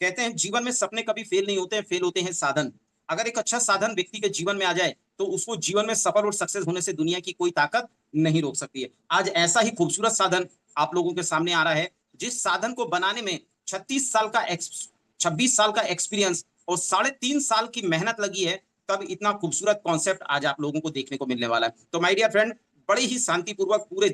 कहते हैं जीवन में सपने कभी फेल नहीं होते हैं, फेल होते हैं साधन। अगर एक अच्छा साधन व्यक्ति के जीवन में आ जाए, तो उसको जीवन में सफल और सक्सेस होने से दुनिया की कोई ताकत नहीं रोक सकती है। आज ऐसा ही खूबसूरत साधन आप लोगों के सामने आ रहा है, जिस साधन को बनाने में 36 साल का 26 साल का एक्सपीरियंस और 3.5 साल की मेहनत लगी है, तब इतना खूबसूरत कॉन्सेप्ट आज आप लोगों को देखने को मिलने वाला है। तो माय डियर फ्रेंड, बड़े ही शांतिपूर्वक पूरे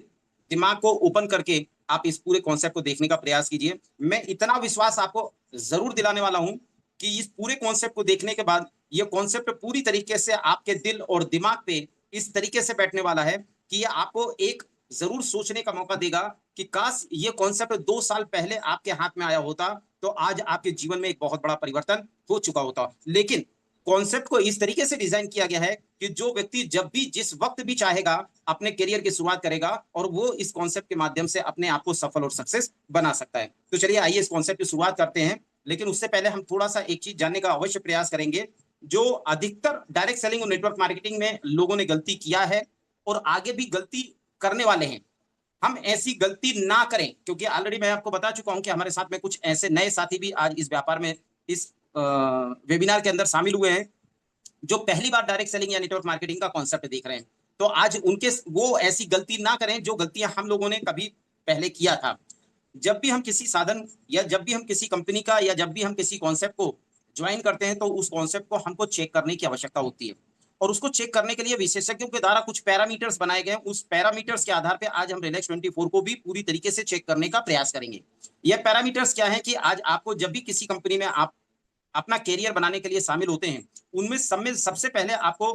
दिमाग को ओपन करके आप इस पूरे कॉन्सेप्ट को देखने का प्रयास कीजिए। मैं इतना विश्वास आपको जरूर दिलाने वाला हूं कि इस पूरे कॉन्सेप्ट को देखने के बाद ये कॉन्सेप्ट पूरी तरीके से आपके दिल और दिमाग पे इस तरीके से बैठने वाला है कि ये आपको एक जरूर सोचने का मौका देगा कि काश ये कॉन्सेप्ट 2 साल पहले आपके हाथ में आया होता, तो आज आपके जीवन में एक बहुत बड़ा परिवर्तन हो चुका होता। लेकिन कॉन्सेप्ट को इस तरीके से डिजाइन किया गया है कि जो व्यक्ति जब भी जिस वक्त भी चाहेगा अपने करियर की शुरुआत करेगा, और वो इस कॉन्सेप्ट के माध्यम से अपने आप को सफल और सक्सेस बना सकता है। तो चलिए आइए इस कॉन्सेप्ट की शुरुआत करते हैं। लेकिन उससे पहले हम थोड़ा सा एक चीज जानने का अवश्य प्रयास करेंगे, जो अधिकतर डायरेक्ट सेलिंग और नेटवर्क मार्केटिंग में लोगों ने गलती किया है और आगे भी गलती करने वाले हैं। हम ऐसी गलती ना करें, क्योंकि ऑलरेडी मैं आपको बता चुका हूं कि हमारे साथ में कुछ ऐसे नए साथी भी आज इस व्यापार में इस वेबिनार के अंदर शामिल हुए हैं, जो पहली बार डायरेक्ट सेलिंग या नेटवर्क मार्केटिंग का कॉन्सेप्ट देख रहे हैं। तो आज उनके वो ऐसी गलती ना करें जो गलतियां हम लोगों ने कभी पहले किया था। जब भी हम किसी साधन या जब भी हम किसी कंपनी का या जब भी हम किसी कॉन्सेप्ट को ज्वाइन करते हैं, तो उस कॉन्सेप्ट को हमको चेक करने की आवश्यकता होती है। और उसको चेक करने के लिए विशेषज्ञों के द्वारा कुछ पैरामीटर्स बनाए गए। उस पैरामीटर्स के आधार पर आज हम रिलैक्स 24 को भी पूरी तरीके से चेक करने का प्रयास करेंगे। यह पैरामीटर्स क्या है कि आज आपको जब भी किसी कंपनी में आप अपना कैरियर बनाने के लिए शामिल होते हैं, उनमें सब में सबसे पहले आपको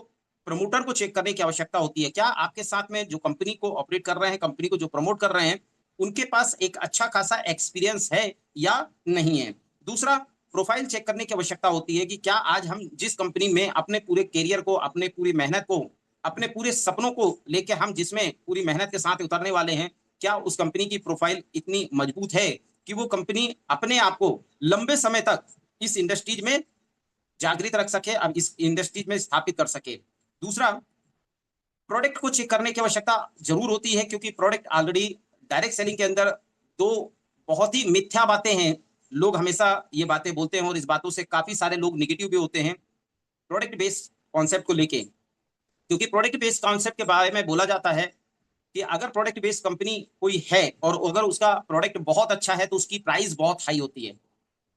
प्रमोटर को चेक करने की आवश्यकता होती है। क्या आपके साथ में जो कंपनी को ऑपरेट कर रहे हैं, कंपनी को जो प्रमोट कर रहे हैं, उनके पास एक अच्छा खासा एक्सपीरियंस है या नहीं है। दूसरा, प्रोफाइल चेक करने की आवश्यकता होती है कि क्या आज हम जिस कंपनी में अपने पूरे कैरियर को, अपने पूरी मेहनत को, अपने पूरे सपनों को लेके हम जिसमें पूरी मेहनत के साथ उतरने वाले हैं, क्या उस कंपनी की प्रोफाइल इतनी मजबूत है कि वो कंपनी अपने आप को लंबे समय तक इस इंडस्ट्रीज में जागृत रख सके, अब इस इंडस्ट्रीज में स्थापित कर सके। दूसरा, प्रोडक्ट को चेक करने की आवश्यकता जरूर होती है, क्योंकि प्रोडक्ट ऑलरेडी डायरेक्ट सेलिंग के अंदर दो बहुत ही मिथ्या बातें हैं। लोग हमेशा ये बातें बोलते हैं और इस बातों से काफी सारे लोग निगेटिव भी होते हैं प्रोडक्ट बेस्ड कॉन्सेप्ट को लेके। क्योंकि प्रोडक्ट बेस्ड कॉन्सेप्ट के बारे में बोला जाता है कि अगर प्रोडक्ट बेस्ड कंपनी कोई है और अगर उसका प्रोडक्ट बहुत अच्छा है, तो उसकी प्राइस बहुत हाई होती है।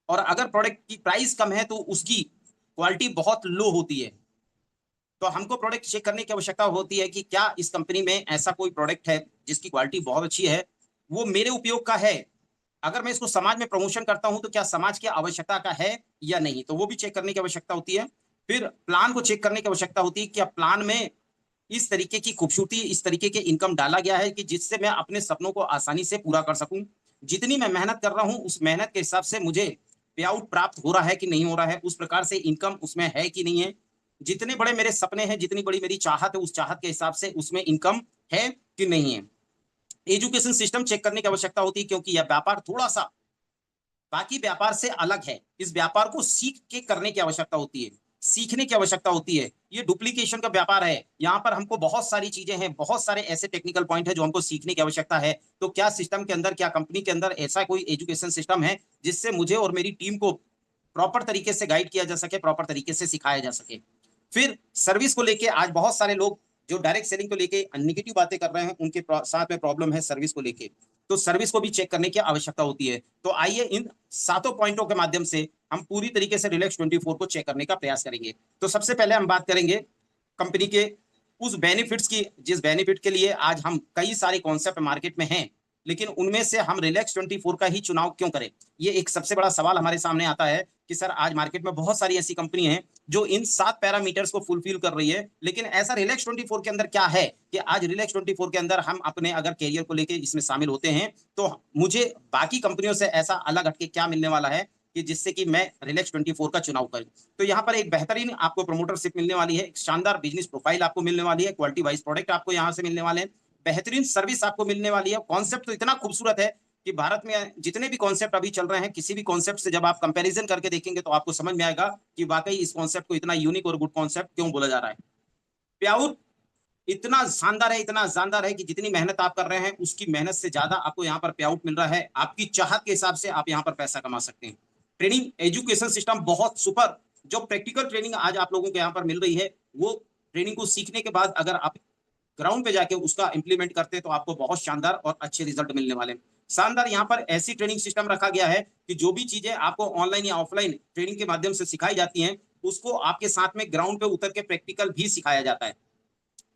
और अगर प्रोडक्ट की प्राइस कम है, तो उसकी क्वालिटी बहुत लो होती है। तो हमको प्रोडक्ट चेक करने की आवश्यकता होती है कि क्या इस कंपनी में ऐसा कोई प्रोडक्ट है जिसकी क्वालिटी बहुत अच्छी है, वो मेरे उपयोग का है। अगर मैं इसको समाज में प्रमोशन करता हूं, तो क्या समाज की आवश्यकता का है या नहीं, तो वो भी चेक करने की आवश्यकता होती है। फिर प्लान को चेक करने की आवश्यकता होती है कि क्या प्लान में इस तरीके की खूबसूरती, इस तरीके के इनकम डाला गया है कि जिससे मैं अपने सपनों को आसानी से पूरा कर सकूं। जितनी मैं मेहनत कर रहा हूं, उस मेहनत के हिसाब से मुझे पे आउट प्राप्त हो रहा है कि नहीं हो रहा है, उस प्रकार से इनकम उसमें है कि नहीं है। जितने बड़े मेरे सपने हैं, जितनी बड़ी मेरी चाहत है, उस चाहत के हिसाब से उसमें इनकम है कि नहीं है। एजुकेशन सिस्टम चेक करने की आवश्यकता होती है, क्योंकि यह व्यापार थोड़ा सा बाकी व्यापार से अलग है। इस व्यापार को सीख के करने की आवश्यकता होती है, सीखने की आवश्यकता होती है। ये डुप्लीकेशन का व्यापार है। यहाँ पर हमको बहुत सारी चीजें हैं, बहुत सारे ऐसे टेक्निकल पॉइंट है जो हमको सीखने की आवश्यकता है। तो क्या सिस्टम के अंदर, क्या कंपनी के अंदर ऐसा कोई एजुकेशन सिस्टम है जिससे मुझे और मेरी टीम को प्रॉपर तरीके से गाइड किया जा सके, प्रॉपर तरीके से सिखाया जा सके। फिर सर्विस को लेके आज बहुत सारे लोग जो डायरेक्ट सेलिंग को लेके निगेटिव बातें कर रहे हैं, उनके साथ में प्रॉब्लम है सर्विस को लेके। तो सर्विस को भी चेक करने की आवश्यकता होती है। तो आइए इन सातों पॉइंटों के माध्यम से हम पूरी तरीके से रिलैक्स 24 को चेक करने का प्रयास करेंगे। तो सबसे पहले हम बात करेंगे कंपनी के उस बेनिफिट्स की, जिस बेनिफिट के लिए आज हम कई सारे कॉन्सेप्ट मार्केट में हैं, लेकिन उनमें से हम रिलैक्स 24 का ही चुनाव क्यों करें। ये एक सबसे बड़ा सवाल हमारे सामने आता है कि सर आज मार्केट में बहुत सारी ऐसी कंपनी हैं जो इन 7 पैरामीटर्स को फुलफिल कर रही है, लेकिन ऐसा रिलैक्स 24 के अंदर क्या है कि आज रिलैक्स 24 के अंदर हम अपने अगर कैरियर को लेके इसमें शामिल होते हैं, तो मुझे बाकी कंपनियों से ऐसा अलग हटके क्या मिलने वाला है कि जिससे कि मैं रिलैक्स 24 का चुनाव करूं। तो यहाँ पर एक बेहतरीन आपको प्रमोटरशिप मिलने वाली है, एक शानदार बिजनेस प्रोफाइल आपको मिलने वाली है, क्वालिटी वाइज प्रोडक्ट आपको यहाँ से मिलने वाले हैं, बेहतरीन सर्विस आपको मिलने वाली है। कॉन्सेप्ट तो इतना खूबसूरत है कि भारत में जितने भी कॉन्सेप्ट अभी चल रहे हैं, किसी भी कॉन्सेप्ट से जब आप कंपैरिजन करके देखेंगे, तो आपको समझ में आएगा कि वाकई इस कॉन्सेप्ट को इतना यूनिक और गुड कॉन्सेप्ट क्यों बोला जा रहा है। प्याउट इतना शानदार है, इतना शानदार है कि जितनी मेहनत आप कर रहे हैं, उसकी मेहनत से ज्यादा आपको यहाँ पर पे आउट मिल रहा है। आपकी चाहत के हिसाब से आप यहाँ पर पैसा कमा सकते हैं। ट्रेनिंग एजुकेशन सिस्टम बहुत सुपर, जो प्रैक्टिकल ट्रेनिंग आज आप लोगों को यहाँ पर मिल रही है, वो ट्रेनिंग को सीखने के बाद अगर आप ग्राउंड पे जाके उसका इंप्लीमेंट करते हैं तो आपको बहुत शानदार और अच्छे रिजल्ट मिलने वाले हैं। शानदार यहाँ पर ऐसी ट्रेनिंग सिस्टम रखा गया है कि जो भी चीजें आपको ऑनलाइन या ऑफलाइन ट्रेनिंग के माध्यम से सिखाई जाती हैं, उसको आपके साथ में ग्राउंड पे उतर के प्रैक्टिकल भी सिखाया जाता है,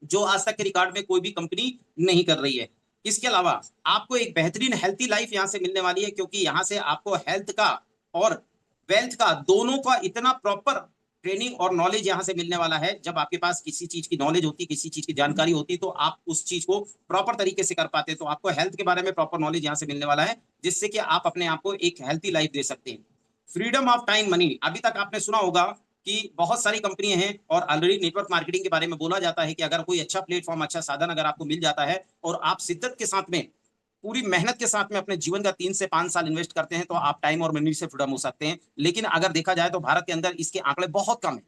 जो आज तक के रिकॉर्ड में कोई भी कंपनी नहीं कर रही है। इसके अलावा आपको एक बेहतरीन हेल्थी लाइफ यहाँ से मिलने वाली है, क्योंकि यहाँ से आपको हेल्थ का और वेल्थ का दोनों का इतना प्रॉपर ट्रेनिंग और नॉलेज यहाँ से मिलने वाला है। जब आपके पास किसी चीज की नॉलेज होती, किसी चीज की जानकारी होती, तो आप उस चीज को प्रॉपर तरीके से कर पाते। तो आपको हेल्थ के बारे में प्रॉपर नॉलेज यहाँ से मिलने वाला है, जिससे कि आप अपने आप को एक हेल्थी लाइफ दे सकते हैं। फ्रीडम ऑफ टाइम मनी, अभी तक आपने सुना होगा कि बहुत सारी कंपनियां हैं और ऑलरेडी नेटवर्क मार्केटिंग के बारे में बोला जाता है कि अगर कोई अच्छा प्लेटफॉर्म, अच्छा साधन अगर आपको मिल जाता है और आप शिद्दत के साथ में, पूरी मेहनत के साथ में अपने जीवन का 3 से 5 साल इन्वेस्ट करते हैं, तो आप टाइम और मनी से फ्रीडम हो सकते हैं। लेकिन अगर देखा जाए तो भारत के अंदर इसके आंकड़े बहुत कम है,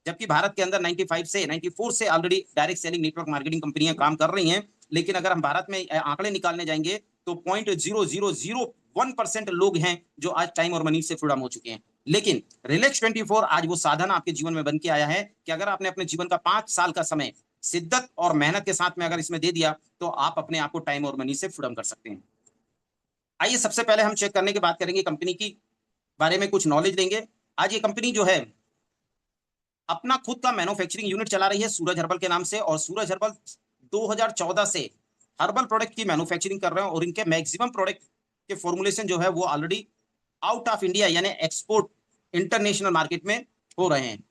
जबकि भारत के अंदर 95 से 94 से already direct selling network marketing कंपनियां काम कर रही हैं। लेकिन अगर हम भारत में आंकड़े निकालने जाएंगे तो 0.0001% लोग हैं जो आज टाइम और मनी से फ्रीडम हो चुके हैं। लेकिन रिलैक्स 24 आज वो साधन आपके जीवन में बन के आया है कि अगर आपने अपने जीवन का 5 साल का समय शिद्दत और मेहनत के साथ में अगर इसमें दे दिया, तो आप अपने आप को टाइम और मनी से फ्रीडम कर सकते हैं। आइए सबसे पहले हम चेक करने की बात करेंगे, कंपनी की बारे में कुछ नॉलेज लेंगे। आज ये कंपनी जो है अपना खुद का मैन्युफैक्चरिंग यूनिट चला रही है सूरज हर्बल के नाम से, और सूरज हर्बल 2014 से हर्बल प्रोडक्ट की मैन्युफैक्चरिंग कर रहे हैं और इनके मैक्सिमम प्रोडक्ट के फॉर्मुलेशन जो है वो ऑलरेडी आउट ऑफ इंडिया यानी एक्सपोर्ट इंटरनेशनल मार्केट में हो रहे हैं।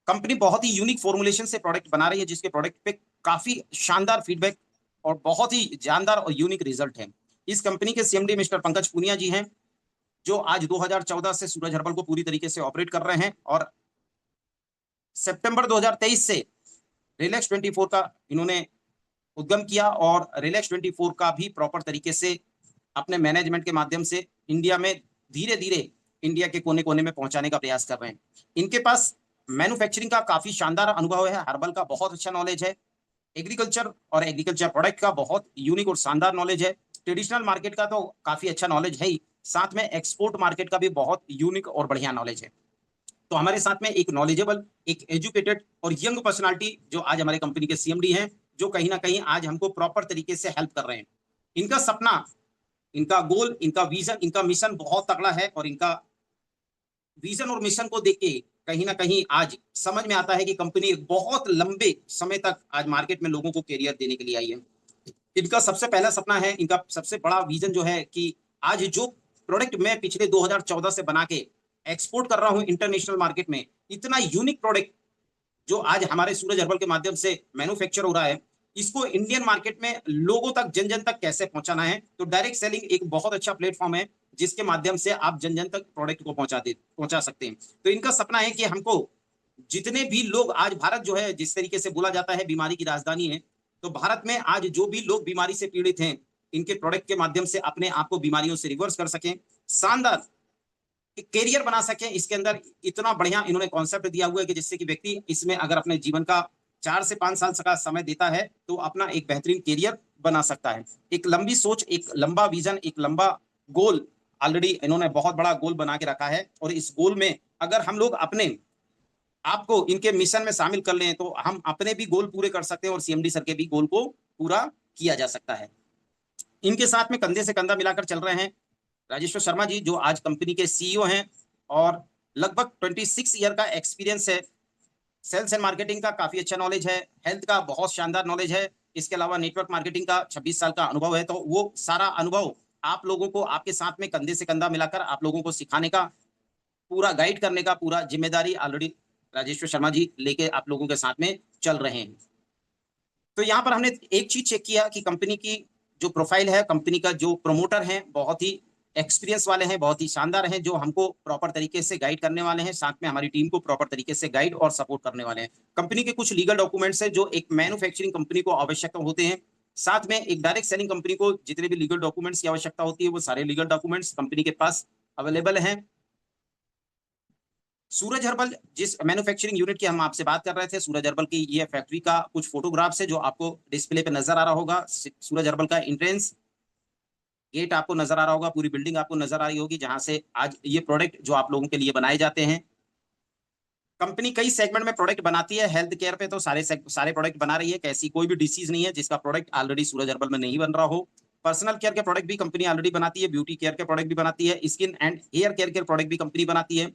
कंपनी बहुत ही यूनिक फॉर्मुलेशन से प्रोडक्ट बना रही है, जिसके प्रोडक्ट पे काफी शानदार फीडबैक और बहुत ही जानदार और यूनिक रिजल्ट है। इस कंपनी के सीएमडी मिस्टर पंकज पुनिया जी हैं, जो आज 2014 से सूरज हर्बल को पूरी तरीके से ऑपरेट कर रहे हैं, और सितंबर 2023 से रिलैक्स 24 का इन्होंने उद्गम किया और रिलैक्स 24 का भी प्रॉपर तरीके से अपने मैनेजमेंट के माध्यम से इंडिया में धीरे धीरे इंडिया के कोने कोने में पहुंचाने का प्रयास कर रहे हैं। इनके पास मैन्युफैक्चरिंग का काफी शानदार अनुभव है, हर्बल का बहुत अच्छा नॉलेज है, एग्रीकल्चर और एग्रीकल्चर प्रोडक्ट का बहुत यूनिक और शानदार नॉलेज है, ट्रेडिशनल मार्केट का तो काफी अच्छा नॉलेज है ही, साथ में एक्सपोर्ट मार्केट का भी बहुत यूनिक और बढ़िया नॉलेज है। तो हमारे साथ में एक नॉलेजेबल, एक एजुकेटेड और यंग पर्सनालिटी जो आज हमारे कंपनी के सीएमडी हैं, जो कहीं ना कहीं आज हमको प्रॉपर तरीके से हेल्प कर रहे हैं। इनका सपना, इनका गोल, इनका विजन, इनका मिशन बहुत तगड़ा है, और इनका विजन और मिशन को देख के कहीं ना कहीं आज समझ में आता है कि कंपनी बहुत लंबे समय तक आज मार्केट में लोगों को कैरियर देने के लिए आई है। इनका सबसे पहला सपना है, इनका सबसे बड़ा विजन जो है कि आज जो प्रोडक्ट मैं पिछले 2014 से बना के एक्सपोर्ट कर रहा हूं इंटरनेशनल मार्केट में, इतना यूनिक प्रोडक्ट जो आज हमारे सूरज हर्बल के माध्यम से मैन्युफैक्चर हो रहा है, इसको इंडियन मार्केट में लोगों तक, जन जन तक कैसे पहुंचाना है। तो डायरेक्ट सेलिंग एक बहुत अच्छा प्लेटफॉर्म है, जिसके माध्यम से आप जन जन तक प्रोडक्ट को पहुंचा सकते हैं। तो इनका सपना है कि हमको जितने भी लोग, आज भारत जो है जिस तरीके से बोला जाता है बीमारी की राजधानी है, तो भारत में आज जो भी लोग बीमारी से पीड़ित हैं, इनके प्रोडक्ट के माध्यम से अपने आप को बीमारियों से रिवर्स कर सकें, शानदार कैरियर बना सकें। इसके अंदर इतना बढ़िया इन्होंने कॉन्सेप्ट दिया हुआ है कि जिससे कि व्यक्ति इसमें अगर अपने जीवन का 4 से 5 साल का समय देता है, तो अपना एक बेहतरीन कैरियर बना सकता है। एक लंबी सोच, एक लंबा विजन, एक लंबा गोल ऑलरेडी इन्होंने बहुत बड़ा गोल बना के रखा है, और इस गोल में अगर हम लोग अपने आपको इनके मिशन में शामिल कर लें, तो हम अपने भी गोल पूरे कर सकते हैं और सीएमडी सर के भी गोल को पूरा किया जा सकता है। इनके साथ में कंधे से कंधा मिलाकर चल रहे हैं राजेश्वर शर्मा जी, जो आज कंपनी के सीईओ हैं, और लगभग 26 ईयर का एक्सपीरियंस है। सेल्स एंड मार्केटिंग का काफी अच्छा नॉलेज है, हेल्थ का बहुत शानदार नॉलेज है, इसके अलावा नेटवर्क मार्केटिंग का 26 साल का अनुभव है। तो वो सारा अनुभव आप लोगों को आपके साथ में कंधे से कंधा मिलाकर आप लोगों को सिखाने का, पूरा गाइड करने का पूरा जिम्मेदारी ऑलरेडी राजेश्वर शर्मा जी लेके आप लोगों के साथ में चल रहे हैं। तो यहाँ पर हमने एक चीज चेक किया कि कंपनी की जो प्रोफाइल है, कंपनी का जो प्रमोटर है, बहुत ही एक्सपीरियंस वाले हैं, बहुत ही शानदार हैं, जो हमको प्रॉपर तरीके से गाइड करने वाले हैं, साथ में हमारी टीम को प्रॉपर तरीके से गाइड और सपोर्ट करने वाले हैं। कंपनी के कुछ लीगल डॉक्यूमेंट्स है जो एक मैन्युफैक्चरिंग कंपनी को आवश्यकता होते हैं, साथ में एक डायरेक्ट सेलिंग कंपनी को जितने भी लीगल डॉक्यूमेंट्स की आवश्यकता होती है, वो सारे लीगल डॉक्यूमेंट्स कंपनी के पास अवेलेबल हैं। सूरज हर्बल जिस मैन्युफैक्चरिंग यूनिट की हम आपसे बात कर रहे थे, सूरज हर्बल की ये फैक्ट्री का कुछ फोटोग्राफ्स है जो आपको डिस्प्ले पे नजर आ रहा होगा। सूरज हर्बल का एंट्रेंस, गेट आपको नजर आ रहा होगा, पूरी बिल्डिंग आपको नजर आ रही होगी, जहां से आज ये प्रोडक्ट जो आप लोगों के लिए बनाए जाते हैं। कंपनी कई सेगमेंट में प्रोडक्ट बनाती है। हेल्थ केयर पे तो सारे प्रोडक्ट बना रही है, ऐसी कोई भी डिसीज नहीं है जिसका प्रोडक्ट ऑलरेडी सूरज हर्बल में नहीं बन रहा हो। पर्सनल केयर के प्रोडक्ट भी कंपनी ऑलरेडी बनाती है, ब्यूटी केयर के प्रोडक्ट भी बनाती है, स्किन एंड हेयर केयर के प्रोडक्ट भी कंपनी बनाती है,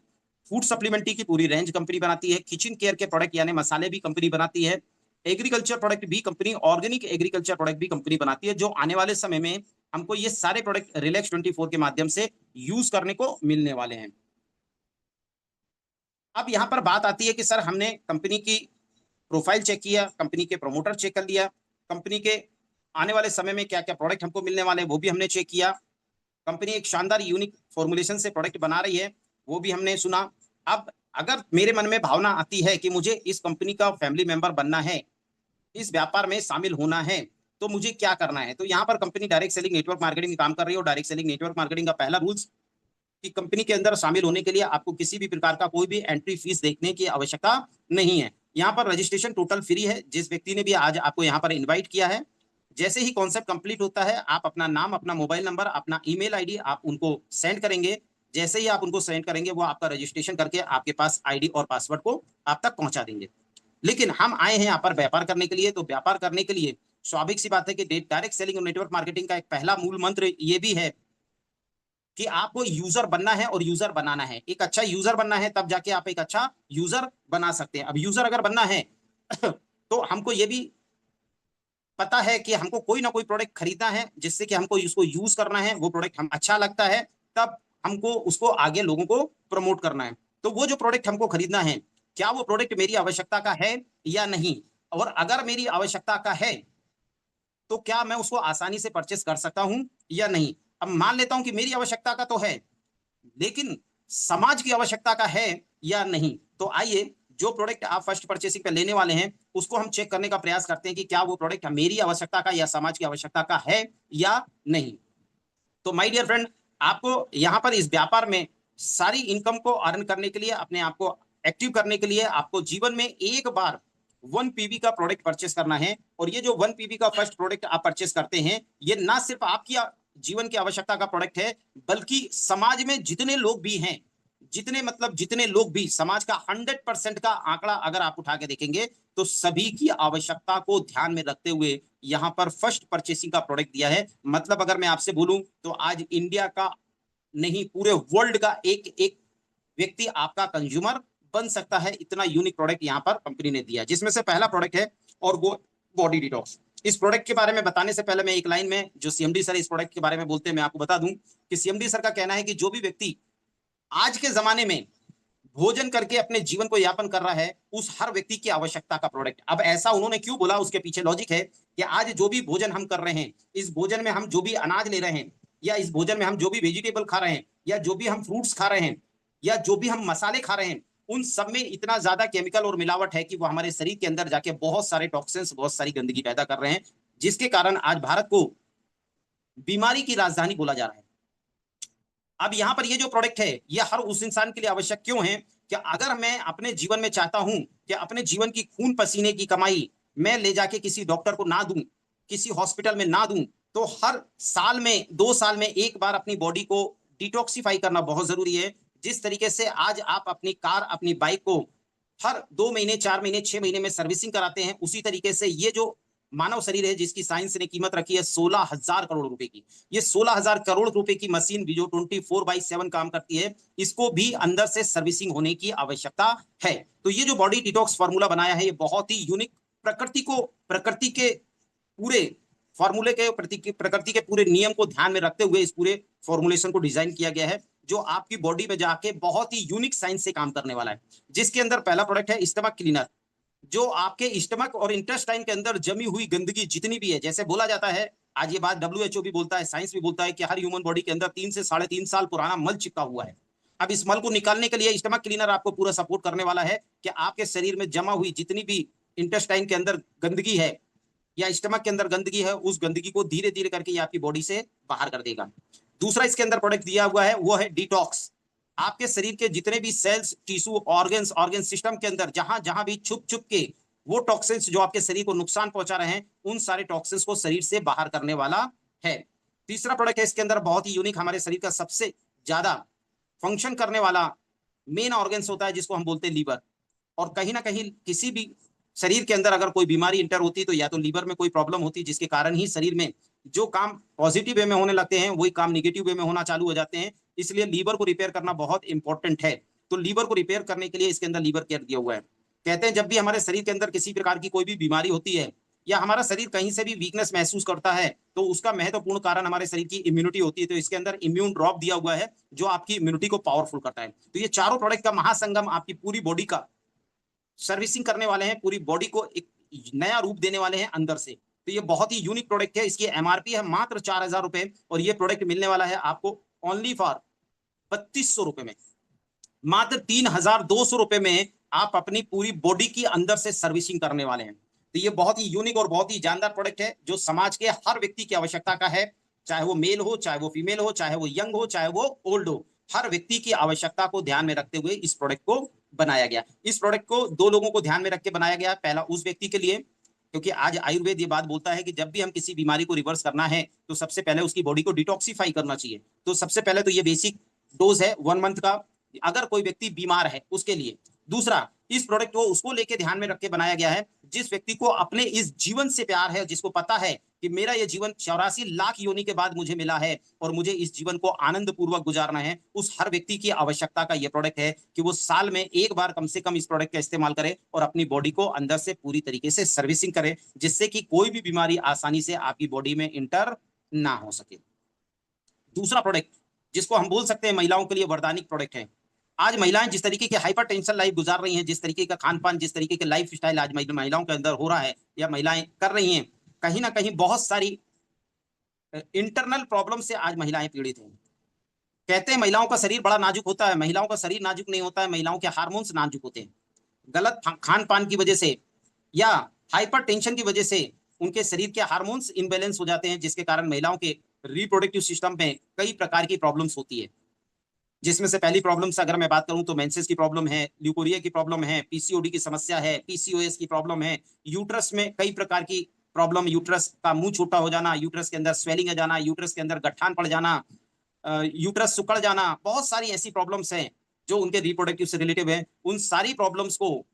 फूड सप्लीमेंट्री की पूरी रेंज कंपनी बनाती है, किचन केयर के प्रोडक्ट यानी मसाले भी कंपनी बनाती है, एग्रीकल्चर प्रोडक्ट भी कंपनी, ऑर्गेनिक एग्रीकल्चर प्रोडक्ट भी कंपनी बनाती है, जो आने वाले समय में हमको ये सारे प्रोडक्ट रिलैक्स 24 के माध्यम से यूज करने को मिलने वाले हैं। अब यहाँ पर बात आती है कि सर हमने कंपनी की प्रोफाइल चेक किया, कंपनी के प्रमोटर चेक कर लिया, कंपनी के आने वाले समय में क्या क्या प्रोडक्ट हमको मिलने वाले हैं वो भी हमने चेक किया, कंपनी एक शानदार यूनिक फॉर्मुलेशन से प्रोडक्ट बना रही है वो भी हमने सुना। अब अगर मेरे मन में भावना आती है कि मुझे इस कंपनी का फैमिली मेंबर बनना है, इस व्यापार में शामिल होना है, तो मुझे क्या करना है? तो यहाँ पर company direct selling network marketing काम कर रही है, और डायरेक्ट सेलिंग नेटवर्क मार्केटिंग का पहला रूल्स कि कंपनी के अंदर शामिल होने के लिए आपको किसी भी प्रकार का कोई भी एंट्री फीस देखने की आवश्यकता नहीं है। यहाँ पर रजिस्ट्रेशन टोटल फ्री है। जिस व्यक्ति ने भी आज आपको यहाँ पर इनवाइट किया है, जैसे ही कॉन्सेप्ट कंप्लीट होता है, आप अपना नाम, अपना मोबाइल नंबर, अपना ईमेल आईडी आप उनको सेंड करेंगे। जैसे ही आप उनको सेंड करेंगे, वो आपका रजिस्ट्रेशन करके आपके पास आईडी और पासवर्ड को आप तक पहुंचा देंगे। लेकिन हम आए हैं यहाँ पर व्यापार करने के लिए, तो व्यापार करने के लिए स्वाभाविक सी बात है कि डायरेक्ट सेलिंग और नेटवर्क मार्केटिंग का एक पहला मूल मंत्र ये भी है कि आपको यूजर बनना है और यूजर बनाना है। एक अच्छा यूजर बनना है, तब जाके आप एक अच्छा यूजर बना सकते हैं। अब यूजर अगर बनना है तो हमको ये भी पता है कि हमको कोई ना कोई प्रोडक्ट खरीदना है, जिससे कि हमको उसको यूज करना है, वो प्रोडक्ट हम अच्छा लगता है, तब हमको उसको आगे लोगों को प्रमोट करना है। तो वो जो प्रोडक्ट हमको खरीदना है, क्या वो प्रोडक्ट मेरी आवश्यकता का है या नहीं, और अगर मेरी आवश्यकता का है तो क्या मैं उसको आसानी से परचेस कर सकता हूं या नहीं। अब मान लेता हूं कि मेरी आवश्यकता का तो है, लेकिन समाज की आवश्यकता का है या नहीं। तो आइए, जो प्रोडक्ट आप फर्स्ट परचेसिंग पे लेने वाले हैं, उसको हम चेक करने का प्रयास करते हैं कि क्या वो प्रोडक्ट मेरी आवश्यकता का या समाज की आवश्यकता का है या नहीं। तो माय डियर फ्रेंड, आपको यहाँ पर इस व्यापार में सारी इनकम को अर्न करने के लिए, अपने आप को एक्टिव करने के लिए, आपको जीवन में एक बार 1 पीवी का प्रोडक्ट परचेस करना है। और ये जो 1 पीवी का फर्स्ट प्रोडक्ट आप परचेस करते हैं, ये ना सिर्फ आपकी जीवन की आवश्यकता का प्रोडक्ट है, बल्कि समाज में जितने लोग भी हैं, जितने लोग भी समाज का 100% का आंकड़ा अगर आप उठा के देखेंगे, तो सभी की आवश्यकता को ध्यान में रखते हुए यहाँ पर फर्स्ट परचेसिंग का प्रोडक्ट दिया है। मतलब अगर मैं आपसे बोलूं, तो आज इंडिया का नहीं, पूरे वर्ल्ड का एक एक व्यक्ति आपका कंज्यूमर बन सकता है। इतना यूनिक प्रोडक्ट यहाँ पर कंपनी ने दिया, जिसमें से पहला प्रोडक्ट है और वो बॉडी डिटॉक्स। इस प्रोडक्ट के बारे में बताने से पहले मैं एक लाइन में, जो सीएमडी सर इस प्रोडक्ट के बारे में बोलते हैं, मैं आपको बता दूं कि सीएमडी सर का कहना है कि जो भी व्यक्ति आज के जमाने में भोजन करके अपने जीवन को यापन कर रहा है, उस हर व्यक्ति की आवश्यकता का प्रोडक्ट। अब ऐसा उन्होंने क्यों बोला, उसके पीछे लॉजिक है कि आज जो भी भोजन हम कर रहे हैं, इस भोजन में हम जो भी अनाज ले रहे हैं, या इस भोजन में हम जो भी वेजिटेबल खा रहे हैं, या जो भी हम फ्रूट्स खा रहे हैं, या जो भी हम मसाले खा रहे हैं, उन सब में इतना ज्यादा केमिकल और मिलावट है कि वो हमारे शरीर के अंदर जाके बहुत सारे टॉक्सिन्स, बहुत सारी गंदगी पैदा कर रहे हैं, जिसके कारण आज भारत को बीमारी की राजधानी बोला जा रहा है। अब यहाँ पर ये जो प्रोडक्ट है, ये हर उस इंसान के लिए आवश्यक क्यों है कि अगर मैं अपने जीवन में चाहता हूं कि अपने जीवन की खून पसीने की कमाई मैं ले जाके किसी डॉक्टर को ना दूं, किसी हॉस्पिटल में ना दूं, तो हर साल में, 2 साल में एक बार अपनी बॉडी को डिटॉक्सिफाई करना बहुत जरूरी है। जिस तरीके से आज आप अपनी कार, अपनी बाइक को हर 2 महीने, 4 महीने, 6 महीने में सर्विसिंग कराते हैं, उसी तरीके से ये जो मानव शरीर है, जिसकी साइंस ने कीमत रखी है 16,000 करोड़ रुपए की, ये 16,000 करोड़ रुपए की मशीन भी जो 24/7 काम करती है, इसको भी अंदर से सर्विसिंग होने की आवश्यकता है। तो ये जो बॉडी डिटॉक्स फॉर्मूला बनाया है, ये बहुत ही यूनिक, प्रकृति के पूरे फॉर्मूले के प्रकृति के पूरे नियम को ध्यान में रखते हुए इस पूरे फॉर्मुलेशन को डिजाइन किया गया है, जो आपकी बॉडी में जाके बहुत ही यूनिक साइंस से काम करने वाला है। जिसके अंदर पहला प्रोडक्ट है स्टमक क्लीनर, जो आपके स्टमक और इंटेस्टाइन के अंदर जमी हुई गंदगी जितनी भी है, जैसे बोला जाता है, आज ये बात डब्ल्यूएचओ भी बोलता है, साइंस भी बोलता है कि हर ह्यूमन बॉडी के अंदर 3 से 3.5 साल पुराना मल चिपका हुआ है। अब इस मल को निकालने के लिए स्टमक क्लीनर आपको पूरा सपोर्ट करने वाला है कि आपके शरीर में जमा हुई जितनी भी इंटेस्टाइन के अंदर गंदगी है या स्टमक के अंदर गंदगी है, उस गंदगी को धीरे धीरे करके ये आपकी बॉडी से बाहर कर देगा। दूसरा इसके अंदर प्रोडक्ट दिया हुआ है वो है डिटॉक्स। आपके शरीर के जितने भी सेल्स, टिश्यू, ऑर्गन सिस्टम के अंदर जहां जहां भी छुप छुप के वो टॉक्सिन्स जो आपके शरीर को नुकसान पहुंचा रहे हैं, उन सारे टॉक्सिन्स को शरीर से बाहर करने वाला है। तीसरा प्रोडक्ट है, इसके अंदर बहुत ही यूनिक, हमारे शरीर का सबसे ज्यादा फंक्शन करने वाला मेन ऑर्गन्स होता है जिसको हम बोलते हैं लीवर। और कहीं ना कहीं किसी भी शरीर के अंदर अगर कोई बीमारी इंटर होती है तो या तो लीवर में कोई प्रॉब्लम होती है, जिसके कारण ही शरीर में जो काम पॉजिटिव वे में होने लगते हैं वही काम निगेटिव वे में होना चालू हो जाते हैं। इसलिए लीवर को रिपेयर करना बहुत इंपॉर्टेंट है। तो लीवर को रिपेयर करने के लिए इसके अंदर लीवर केयर दिया हुआ है। कहते हैं जब भी हमारे शरीर के अंदर किसी प्रकार की कोई भी बीमारी होती है या हमारा शरीर कहीं से भी वीकनेस महसूस करता है तो उसका महत्वपूर्ण कारण हमारे शरीर की इम्यूनिटी होती है। तो इसके अंदर इम्यून ड्रॉप दिया हुआ है जो आपकी इम्यूनिटी को पावरफुल करता है। तो ये चारों प्रोडक्ट का महासंगम आपकी पूरी बॉडी का सर्विसिंग करने वाले हैं, पूरी बॉडी को एक नया रूप देने वाले हैं अंदर से। तो ये बहुत ही यूनिक प्रोडक्ट है। इसकी एमआरपी है मात्र 4,000 रुपए और ये प्रोडक्ट मिलने वाला है आपको ओनली फॉर 3200 रुपए में। मात्र 3,200 रुपए में आप अपनी पूरी बॉडी की अंदर से सर्विसिंग करने वाले हैं। तो ये बहुत ही यूनिक और बहुत ही जानदार प्रोडक्ट है जो समाज के हर व्यक्ति की आवश्यकता का है, चाहे वो मेल हो, चाहे वो फीमेल हो, चाहे वो यंग हो, चाहे वो ओल्ड हो। हर व्यक्ति की आवश्यकता को ध्यान में रखते हुए इस प्रोडक्ट को बनाया गया। इस प्रोडक्ट को दो लोगों को ध्यान में रख के बनाया गया। पहला उस व्यक्ति के लिए, क्योंकि आज आयुर्वेद ये बात बोलता है कि जब भी हम किसी बीमारी को रिवर्स करना है तो सबसे पहले उसकी बॉडी को डिटॉक्सिफाई करना चाहिए। तो सबसे पहले तो ये बेसिक डोज है 1 मंथ का, अगर कोई व्यक्ति बीमार है उसके लिए। दूसरा, इस प्रोडक्ट को उसको लेके ध्यान में रख के बनाया गया है जिस व्यक्ति को अपने इस जीवन से प्यार है, जिसको पता है कि मेरा ये जीवन 84 लाख योनि के बाद मुझे मिला है और मुझे इस जीवन को आनंद पूर्वक गुजारना है। उस हर व्यक्ति की आवश्यकता का यह प्रोडक्ट है कि वो साल में एक बार कम से कम इस प्रोडक्ट का इस्तेमाल करे और अपनी बॉडी को अंदर से पूरी तरीके से सर्विसिंग करे, जिससे कि कोई भी बीमारी आसानी से आपकी बॉडी में इंटर ना हो सके। दूसरा प्रोडक्ट जिसको हम बोल सकते हैं महिलाओं के लिए वरदानिक प्रोडक्ट है। आज महिलाएं जिस तरीके की हाइपर टेंशन लाइफ गुजार रही हैं, जिस तरीके का खान पान, जिस तरीके के लाइफ स्टाइल आज महिलाओं के अंदर हो रहा है या महिलाएं कर रही हैं, कहीं ना कहीं बहुत सारी इंटरनल प्रॉब्लम से आज महिलाएं पीड़ित हैं। कहते हैं महिलाओं का शरीर बड़ा नाजुक होता है, महिलाओं का शरीर नाजुक नहीं होता है, महिलाओं के हार्मोन्स नाजुक होते हैं। गलत खान पान की वजह से या हाइपर टेंशन की वजह से उनके शरीर के हार्मोन्स इनबैलेंस हो जाते हैं, जिसके कारण महिलाओं के रिप्रोडक्टिव सिस्टम में कई प्रकार की प्रॉब्लम्स होती है। जिसमें से पहली प्रॉब्लम से अगर मैं बात करूं तो मेंसेस की प्रॉब्लम है, ल्यूकोरिया की प्रॉब्लम है, पीसीओडी की समस्या है, पीसीओएस की प्रॉब्लम है, यूट्रस में कई प्रकार की प्रॉब्लम, यूट्रस का मुंह छोटा हो जाना, यूट्रस के अंदर स्वेलिंग आ जाना, यूट्रस के अंदर गठान पड़ जाना, यूट्रस सिकुड़ जाना, बहुत सारी ऐसी प्रॉब्लम्स हैं जो उनके रिप्रोडक्टिव से रिलेटिव है। उन सारी प्रॉब्लम्स को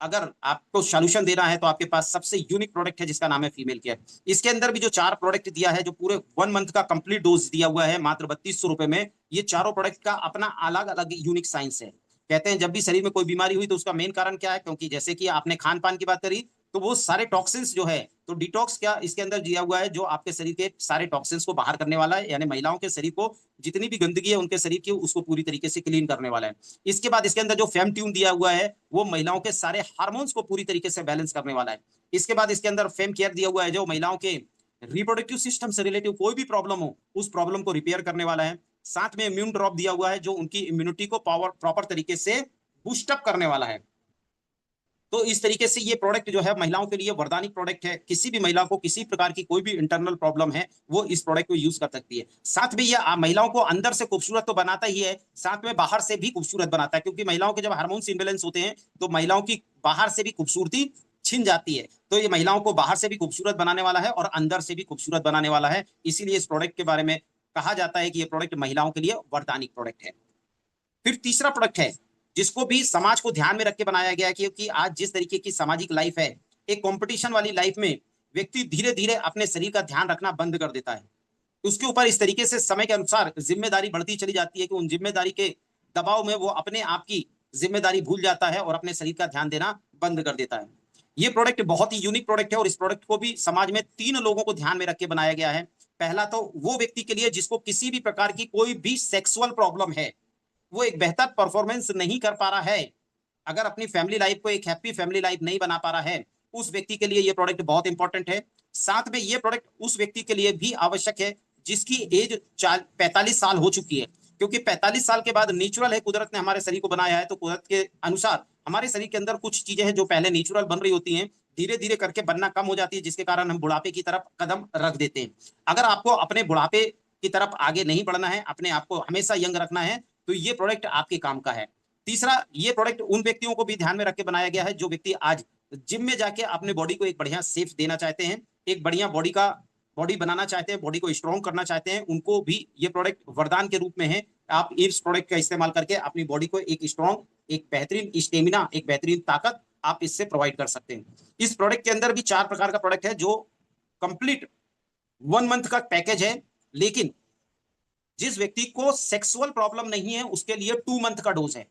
अगर आपको सॉल्यूशन देना है तो आपके पास सबसे यूनिक प्रोडक्ट है जिसका नाम है फीमेल केयर। इसके अंदर भी जो 4 प्रोडक्ट दिया है, जो पूरे 1 मंथ का कंप्लीट डोज दिया हुआ है मात्र 3200 रुपए में, ये चारों प्रोडक्ट का अपना अलग अलग यूनिक साइंस है। कहते हैं जब भी शरीर में कोई बीमारी हुई तो उसका मेन कारण क्या है, क्योंकि जैसे कि आपने खान पान की बात करी तो वो सारे टॉक्सिन्स जो है, तो डिटॉक्स क्या इसके अंदर दिया हुआ है जो आपके शरीर के सारे टॉक्सिन्स को बाहर करने वाला है, यानी महिलाओं के शरीर को जितनी भी गंदगी है उनके शरीर की उसको पूरी तरीके से क्लीन करने वाला है। इसके बाद इसके अंदर जो फेम ट्यून दिया हुआ है वो महिलाओं के सारे हार्मोन्स को पूरी तरीके से बैलेंस करने वाला है। इसके बाद इसके अंदर फेम केयर दिया हुआ है जो महिलाओं के रिप्रोडक्टिव सिस्टम से रिलेटिव कोई भी प्रॉब्लम हो उस प्रॉब्लम को रिपेयर करने वाला है। साथ में इम्यून ड्रॉप दिया हुआ है जो उनकी इम्यूनिटी को पावर प्रॉपर तरीके से बूस्टअप करने वाला है। तो इस तरीके से ये प्रोडक्ट जो है महिलाओं के लिए वरदानिक प्रोडक्ट है। किसी भी महिला को किसी प्रकार की कोई भी इंटरनल प्रॉब्लम है वो इस प्रोडक्ट को यूज कर सकती है। साथ में ये महिलाओं को अंदर से खूबसूरत तो बनाता ही है, साथ में बाहर से भी खूबसूरत बनाता है, क्योंकि महिलाओं के जब हार्मोन्स इम्बेलेंस होते हैं तो महिलाओं की बाहर से भी खूबसूरती छिन जाती है। तो ये महिलाओं को बाहर से भी खूबसूरत बनाने वाला है और अंदर से भी खूबसूरत बनाने वाला है। इसीलिए इस प्रोडक्ट के बारे में कहा जाता है कि ये प्रोडक्ट महिलाओं के लिए वरदानिक प्रोडक्ट है। फिर तीसरा प्रोडक्ट है जिसको भी समाज को ध्यान में रख के बनाया गया है, क्योंकि आज जिस तरीके की सामाजिक लाइफ है, एक कंपटीशन वाली लाइफ में व्यक्ति धीरे धीरे अपने शरीर का ध्यान रखना बंद कर देता है। उसके ऊपर इस तरीके से समय के अनुसार जिम्मेदारी बढ़ती चली जाती है कि उन जिम्मेदारी के दबाव में वो अपने आप की जिम्मेदारी भूल जाता है और अपने शरीर का ध्यान देना बंद कर देता है। ये प्रोडक्ट बहुत ही यूनिक प्रोडक्ट है और इस प्रोडक्ट को भी समाज में 3 लोगों को ध्यान में रख के बनाया गया है। पहला तो वो व्यक्ति के लिए जिसको किसी भी प्रकार की कोई भी सेक्सुअल प्रॉब्लम है, वो एक बेहतर परफॉर्मेंस नहीं कर पा रहा है, अगर अपनी फैमिली लाइफ को एक हैप्पी फैमिली लाइफ नहीं बना पा रहा है, उस व्यक्ति के लिए ये प्रोडक्ट बहुत इंपॉर्टेंट है। साथ में ये प्रोडक्ट उस व्यक्ति के लिए भी आवश्यक है जिसकी एज 45 साल हो चुकी है, क्योंकि 45 साल के बाद नेचुरल है, कुदरत ने हमारे शरीर को बनाया है, तो कुदरत के अनुसार हमारे शरीर के अंदर कुछ चीजें हैं जो पहले नेचुरल बन रही होती हैं, धीरे धीरे करके बनना कम हो जाती है, जिसके कारण हम बुढ़ापे की तरफ कदम रख देते हैं। अगर आपको अपने बुढ़ापे की तरफ आगे नहीं बढ़ना है, अपने आप को हमेशा यंग रखना है, तो ये प्रोडक्ट आपके काम का है। तीसरा, ये प्रोडक्ट उन व्यक्तियों को भी ध्यान में रख के बनाया गया है जो व्यक्ति आज जिम में जाके अपने बॉडी को एक बढ़िया शेप देना चाहते हैं, एक बढ़िया बॉडी का बॉडी बनाना चाहते हैं, बॉडी को स्ट्रॉन्ग करना चाहते हैं, उनको भी ये प्रोडक्ट वरदान के रूप में है। आप इस प्रोडक्ट का इस्तेमाल करके अपनी बॉडी को एक स्ट्रॉन्ग, एक बेहतरीन स्टेमिना, एक बेहतरीन ताकत आप इससे प्रोवाइड कर सकते हैं। इस प्रोडक्ट के अंदर भी 4 प्रकार का प्रोडक्ट है जो कंप्लीट 1 मंथ का पैकेज है, लेकिन जिस व्यक्ति को सेक्सुअल प्रॉब्लम नहीं है उसके लिए 2 मंथ का डोज है।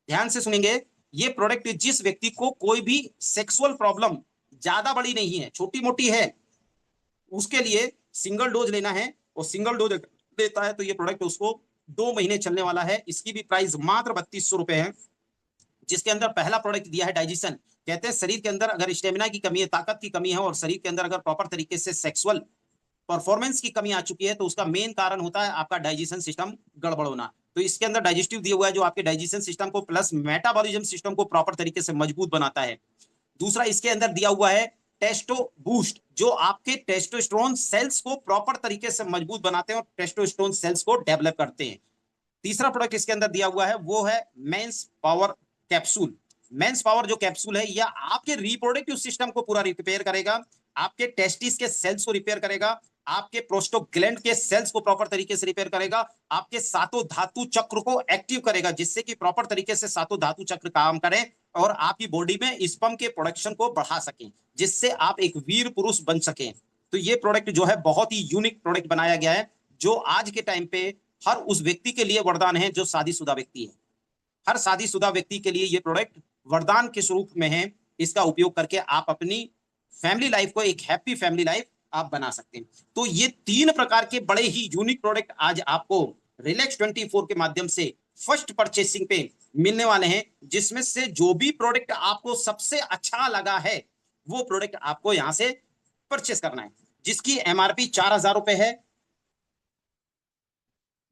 ध्यान से सुनेंगे, ये प्रोडक्ट जिस व्यक्ति को कोई भी सेक्सुअल प्रॉब्लम ज्यादा बड़ी नहीं है, छोटी मोटी है, उसके लिए सिंगल डोज लेना है, और सिंगल डोज लेता है तो ये प्रोडक्ट उसको 2 महीने चलने वाला है। इसकी भी प्राइस मात्र 3200 रुपए है, जिसके अंदर पहला प्रोडक्ट दिया है डाइजेशन। कहते हैं शरीर के अंदर अगर स्टेमिना की कमी है, ताकत की कमी है, और शरीर के अंदर अगर प्रॉपर तरीके से सेक्सुअल परफॉर्मेंस की कमी आ चुकी है, तो उसका मेन कारण होता है आपका डाइजेशन सिस्टम गड़बड़ होना। तो इसके अंदर डाइजेस्टिव दिया हुआ है जो आपके डाइजेशन सिस्टम को प्लस मेटाबॉलिज्म सिस्टम को प्रॉपर तरीके से मजबूत बनाता है। दूसरा इसके अंदर दिया हुआ है टेस्टो बूस्ट, जो आपके टेस्टोस्टेरोन सेल्स को प्रॉपर तरीके से मजबूत बनाते हैं और टेस्टोस्टेरोन सेल्स को डेवलप करते हैं। तीसरा प्रोडक्ट इसके अंदर दिया हुआ है वो है men's power capsule. Men's power जो कैप्सूल है यह आपके रिप्रोडक्टिव सिस्टम को पूरा रिपेयर करेगा, आपके टेस्टिस के सेल्स को रिपेयर करेगा, आपके प्रोस्टोग्लैंड के सेल्स को प्रॉपर तरीके से रिपेयर करेगा, आपके सातों धातु चक्र को एक्टिव करेगा, जिससे कि प्रॉपर तरीके से सातों धातु चक्र काम करें और आपकी बॉडी में स्पर्म के प्रोडक्शन को बढ़ा सकें, जिससे आप एक वीर पुरुष बन सकें। तो ये प्रोडक्ट जो है बहुत ही यूनिक प्रोडक्ट बनाया गया है, जो आज के टाइम पे हर उस व्यक्ति के लिए वरदान है जो शादीशुदा व्यक्ति है। हर शादीशुदा व्यक्ति के लिए ये प्रोडक्ट वरदान के स्वरूप में है। इसका उपयोग करके आप अपनी फैमिली लाइफ को एक हैप्पी फैमिली लाइफ आप बना सकते हैं। तो ये 3 प्रकार के बड़े ही यूनिक प्रोडक्ट आज आपको रिलैक्स 24 के माध्यम से फर्स्ट परचेसिंग पे मिलने वाले हैं, जिसमें से जो भी प्रोडक्ट आपको सबसे अच्छा लगा है वो प्रोडक्ट आपको यहां से परचेस करना है, जिसकी एमआरपी 4000 रुपए है,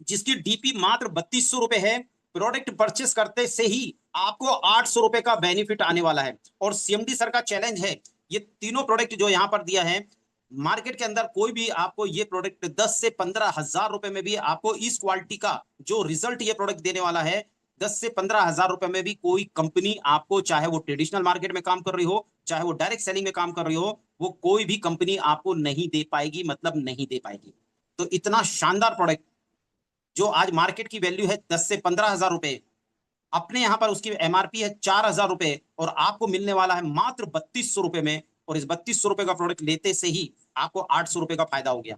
जिसकी डीपी मात्र 3200 रुपए है। प्रोडक्ट परचेस करते से ही आपको 800 रुपए का बेनिफिट आने वाला है। और सीएमडी सर का चैलेंज है, ये तीनों प्रोडक्ट जो यहां पर दिया है, मार्केट के अंदर कोई भी आपको ये प्रोडक्ट 10 से 15,000 रुपए में भी आपको इस क्वालिटी का जो रिजल्ट ये प्रोडक्ट देने वाला है, 10 से 15,000 रुपए में भी कोई कंपनी आपको, चाहे वो ट्रेडिशनल मार्केट में काम कर रही हो, चाहे वो डायरेक्ट सेलिंग में काम कर रही हो, वो कोई भी कंपनी आपको नहीं दे पाएगी, मतलब नहीं दे पाएगी। तो इतना शानदार प्रोडक्ट जो आज मार्केट की वैल्यू है 10 से 15,000 रुपए, अपने यहां पर उसकी एमआरपी है 4,000 रुपए, और आपको मिलने वाला है मात्र 3200 रुपए में। और इस 3200 रुपए का प्रोडक्ट लेते से ही आपको 800 रुपए का फायदा हो गया।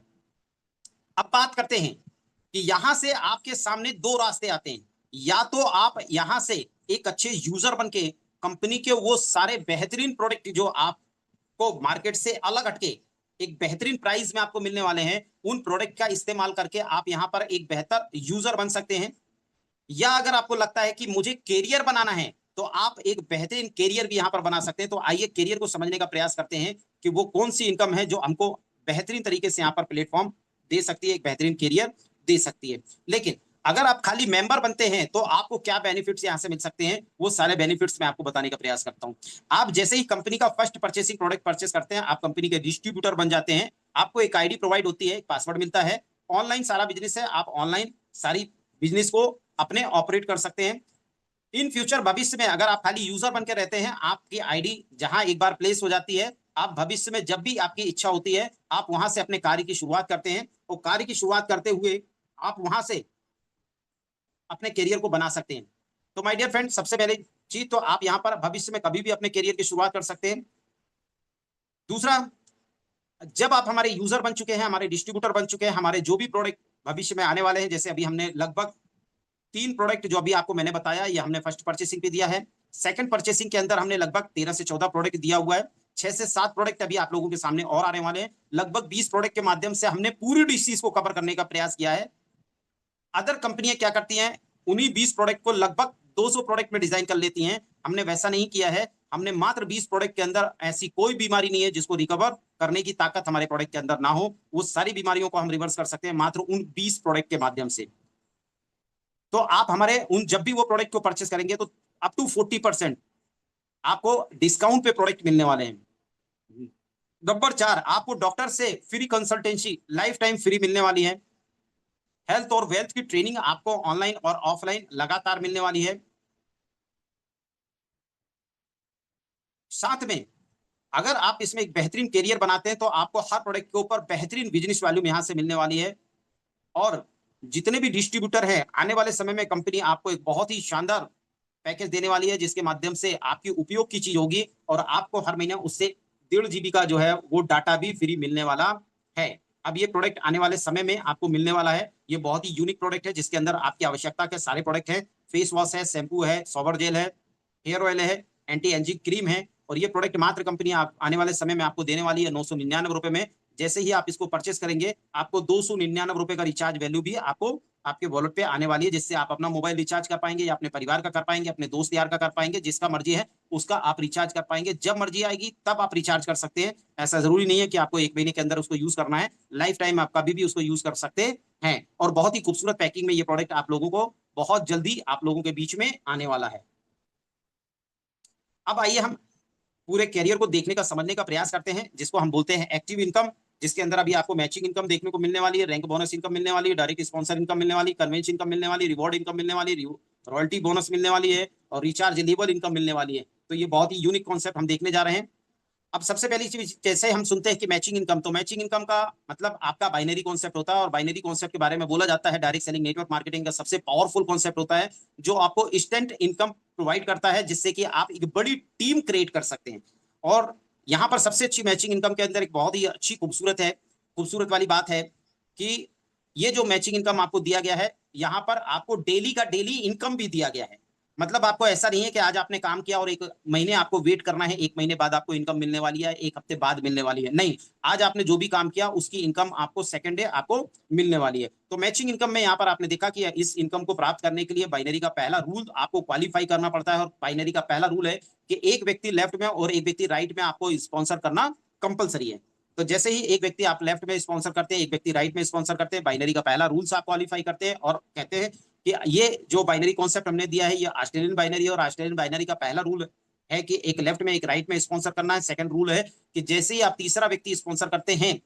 अब बात करते हैं कि यहां से आपके सामने 2 रास्ते आते हैं। या तो आप यहां से एक अच्छे यूजर बन के कंपनी के वो सारे बेहतरीन प्रोडक्ट जो आपको मार्केट से अलग हटके एक बेहतरीन प्राइस में आपको मिलने वाले हैं, उन प्रोडक्ट का इस्तेमाल करके आप यहां पर एक बेहतर यूजर बन सकते हैं। या अगर आपको लगता है कि मुझे कैरियर बनाना है, तो आप एक बेहतरीन कैरियर भी यहां पर बना सकते हैं। तो आइए कैरियर को समझने का प्रयास करते हैं कि वो कौन सी इनकम है जो हमको बेहतरीन तरीके से यहां पर प्लेटफॉर्म दे सकती है, एक बेहतरीन कैरियर दे सकती है। लेकिन अगर आप खाली मेंबर बनते हैं तो आपको क्या बेनिफिट्स यहां से मिल सकते हैं, वो सारे बेनिफिट्स मैं आपको बताने का प्रयास करता हूं। आप जैसे ही कंपनी का फर्स्ट परचेसिंग प्रोडक्ट परचेस करते हैं, आप कंपनी के डिस्ट्रीब्यूटर बन जाते हैं। आपको एक आईडी प्रोवाइड होती है, एक पासवर्ड मिलता है। ऑनलाइन सारा बिजनेस है, आप ऑनलाइन सारी बिजनेस को अपने ऑपरेट कर सकते हैं। इन फ्यूचर भविष्य में अगर आप खाली यूजर बनकर रहते हैं, आपकी आईडी जहां एक बार प्लेस हो जाती है, आप भविष्य में जब भी आपकी इच्छा होती है, आप वहां से अपने कार्य की शुरुआत करते हैं, और कार्य की शुरुआत करते हुए आप वहां से अपने करियर को बना सकते हैं। तो माय डियर फ्रेंड, सबसे पहले चीज तो आप यहां पर भविष्य में कभी भी अपने करियर की शुरुआत कर सकते हैं। दूसरा, जब आप हमारे यूजर बन चुके हैं, हमारे डिस्ट्रीब्यूटर बन चुके हैं, हमारे जो भी प्रोडक्ट भविष्य में आने वाले हैं, जैसे अभी हमने लगभग 3 प्रोडक्ट जो अभी आपको मैंने बताया, ये हमने फर्स्ट परचेसिंग पे दिया है। सेकंड परचेसिंग के अंदर हमने लगभग 13 से 14 प्रोडक्ट दिया हुआ है। 6 से 7 प्रोडक्ट अभी आप लोगों के सामने और आने वाले हैं। लगभग 20 प्रोडक्ट के माध्यम से हमने पूरी डिसीज को कवर करने का प्रयास किया है। अदर कंपनियां क्या करती हैं, उन्हीं 20 प्रोडक्ट को लगभग 200 प्रोडक्ट में डिजाइन कर लेती हैं। हमने वैसा नहीं किया है। हमने मात्र 20 प्रोडक्ट के अंदर ऐसी कोई बीमारी नहीं है जिसको रिकवर करने की ताकत हमारे प्रोडक्ट के अंदर ना हो। वो सारी बीमारियों को हम रिवर्स कर सकते हैं मात्र उन 20 प्रोडक्ट के माध्यम से। तो आप हमारे उन जब भी वो प्रोडक्ट को परचेस करेंगे तो अप टू 40% आपको डिस्काउंट पे प्रोडक्ट मिलने वाले हैं। नंबर 4, आपको डॉक्टर से free consultancy life time free मिलने वाली है। हेल्थ और वेल्थ की ट्रेनिंग आपको ऑनलाइन और ऑफलाइन लगातार मिलने वाली है। साथ में अगर आप इसमें एक बेहतरीन करियर बनाते हैं तो आपको हर प्रोडक्ट के ऊपर बेहतरीन बिजनेस वैल्यूम यहाँ से मिलने वाली है। और जितने भी डिस्ट्रीब्यूटर हैं, आने वाले समय में कंपनी आपको एक बहुत ही शानदार पैकेज देने वाली है, जिसके माध्यम से आपकी उपयोग की चीज होगी और आपको हर महीने उससे 1.5 GB का जो है वो डाटा भी फ्री मिलने वाला है। अब ये प्रोडक्ट आने वाले समय में आपको मिलने वाला है। ये बहुत ही यूनिक प्रोडक्ट है, जिसके अंदर आपकी आवश्यकता के सारे प्रोडक्ट हैं। फेस वॉश है, शैम्पू है, शॉवर जेल है, हेयर ऑयल है, एंटी एजिंग क्रीम है। और ये प्रोडक्ट मात्र कंपनी आप आने वाले समय में आपको देने वाली है 999 रुपए में। जैसे ही आप इसको परचेस करेंगे, आपको 299 रुपए का रिचार्ज वैल्यू भी आपको आपके वॉलेट पे आने वाली है, जिससे आप अपना मोबाइल रिचार्ज कर पाएंगे या अपने परिवार का कर पाएंगे, अपने दोस्त यार का कर पाएंगे, जिसका मर्जी है उसका आप रिचार्ज कर पाएंगे। जब मर्जी आएगी तब आप रिचार्ज कर सकते हैं। ऐसा जरूरी नहीं है कि आपको 1 महीने के अंदर उसको यूज करना है, लाइफ टाइम आप कभी भी उसको यूज कर सकते हैं। और बहुत ही खूबसूरत पैकिंग में ये प्रोडक्ट आप लोगों को बहुत जल्दी आप लोगों के बीच में आने वाला है। अब आइए हम पूरे कैरियर को देखने का, समझने का प्रयास करते हैं, जिसको हम बोलते हैं एक्टिव इनकम, जिसके अंदर अभी आपको मैचिंग इनकम देखने को मिलने वाली है, रैंक बोनस इनकम मिलने वाली है, डायरेक्ट स्पॉन्सर इनकम मिलने वाली, कन्वेंस इनकम मिलने वाली, रिवॉर्ड इनकम मिलने वाली, रॉयल्टी बोनस मिलने वाली है और रिचार्जेबल इनकम मिलने वाली है। तो ये बहुत ही यूनिक कॉन्सेप्ट हम देखने जा रहे हैं। अब सबसे पहली चीज, जैसे हम सुनते हैं कि मैचिंग इनकम, तो मैचिंग इनकम का मतलब आपका बाइनरी कॉन्सेप्ट होता है। और बाइनरी कॉन्सेप्ट के बारे में बोला जाता है डायरेक्ट सेलिंग नेटवर्क मार्केटिंग का सबसे पावरफुल कॉन्सेप्ट होता है, जो आपको इंस्टेंट इनकम प्रोवाइड करता है, जिससे कि आप एक बड़ी टीम क्रिएट कर सकते हैं। और यहाँ पर सबसे अच्छी मैचिंग इनकम के अंदर एक बहुत ही अच्छी खूबसूरत वाली बात है कि ये जो मैचिंग इनकम आपको दिया गया है, यहाँ पर आपको डेली का डेली इनकम भी दिया गया है। मतलब आपको ऐसा नहीं है कि आज आपने काम किया और 1 महीने आपको वेट करना है, 1 महीने बाद आपको इनकम मिलने वाली है, 1 हफ्ते बाद मिलने वाली है। नहीं, आज आपने जो भी काम किया उसकी इनकम आपको सेकंड डे आपको मिलने वाली है। तो मैचिंग इनकम में यहाँ पर आपने देखा कि इस इनकम को प्राप्त करने के लिए बाइनरी का पहला रूल आपको क्वालिफाई करना पड़ता है। और बाइनरी का पहला रूल है कि एक व्यक्ति लेफ्ट में और एक व्यक्ति राइट में आपको स्पॉन्सर करना कंपलसरी है। तो जैसे ही एक व्यक्ति आप लेफ्ट में स्पॉन्सर करते हैं, एक व्यक्ति राइट में स्पॉन्सर करते हैं, बाइनरी का पहला रूल्स आप क्वालिफाई करते हैं और कहते हैं कि ये जो बाइनरी कॉन्सेप्ट हमने दिया है, ये ऑस्ट्रेलियन बाइनरी, और ऑस्ट्रेलियन बाइनरी का पहला रूल है कि एक लेफ्ट में एक राइट में स्पॉन्सर करना है। सेकंड रूल है कि जैसे ही आप तीसरा व्यक्ति स्पॉन्सर करते हैं,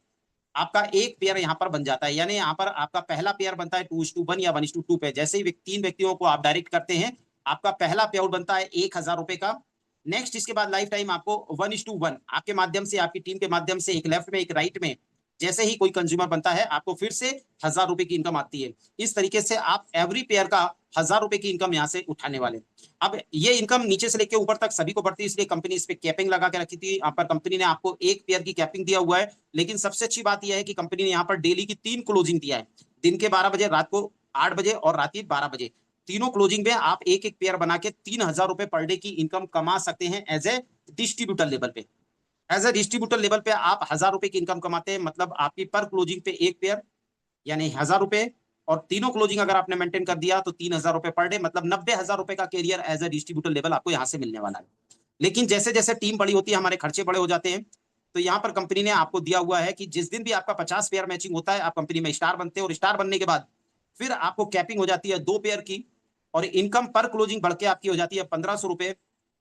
आपका एक पेयर यहाँ पर बन जाता है। यानी यहाँ पर आपका पहला पेयर बनता है 2:1 या 1:2 पे। जैसे ही 3 व्यक्तियों को आप डायरेक्ट करते हैं, आपका पहला पे आउट बनता है 1,000 रुपए का। नेक्स्ट इसके बाद लाइफ टाइम आपको 1:1 आपके माध्यम से, आपकी टीम के माध्यम से, एक लेफ्ट में एक राइट में जैसे ही कोई कंज्यूमर बनता है, आपको फिर से 1,000 रुपए की इनकम आती है। इस तरीके से आप एवरी पेयर का 1,000 रुपए की इनकम यहाँ से उठाने वाले। अब ये इनकम नीचे से लेकर ऊपर तक सभी को बढ़ती है, इसलिए कंपनी इस पे कैपिंग लगा के रखी थी। यहाँ पर कंपनी ने आपको एक पेयर की कैपिंग दिया हुआ है। लेकिन सबसे अच्छी बात यह है कि कंपनी ने यहाँ पर डेली की 3 क्लोजिंग दिया है, दिन के 12 बजे, रात को 8 बजे और रात की 12 बजे। तीनों क्लोजिंग में आप एक एक पेयर बना के 3,000 रुपए पर डे की इनकम कमा सकते हैं एज ए डिस्ट्रीब्यूटर लेवल पे। एज ए डिस्ट्रीब्यूटर लेवल पे आप 1,000 रुपए की इनकम कमाते हैं, मतलब आपकी पर क्लोजिंग पे एक पेयर यानी 1,000 रुपए। और तीनों क्लोजिंग अगर आपने मेंटेन कर दिया तो 3,000 रुपए पर डे, मतलब 90,000 रुपए का career as a distributor level आपको यहाँ से मिलने वाला है। लेकिन जैसे जैसे टीम बड़ी होती है, हमारे खर्चे बड़े हो जाते हैं। तो यहाँ पर कंपनी ने आपको दिया हुआ है कि जिस दिन भी आपका 50 पेयर मैचिंग होता है, आप कंपनी में स्टार बनते हैं। और स्टार बनने के बाद फिर आपको कैपिंग हो जाती है 2 पेयर की, और इनकम पर क्लोजिंग बढ़ के आपकी हो जाती है 1,500 रुपए।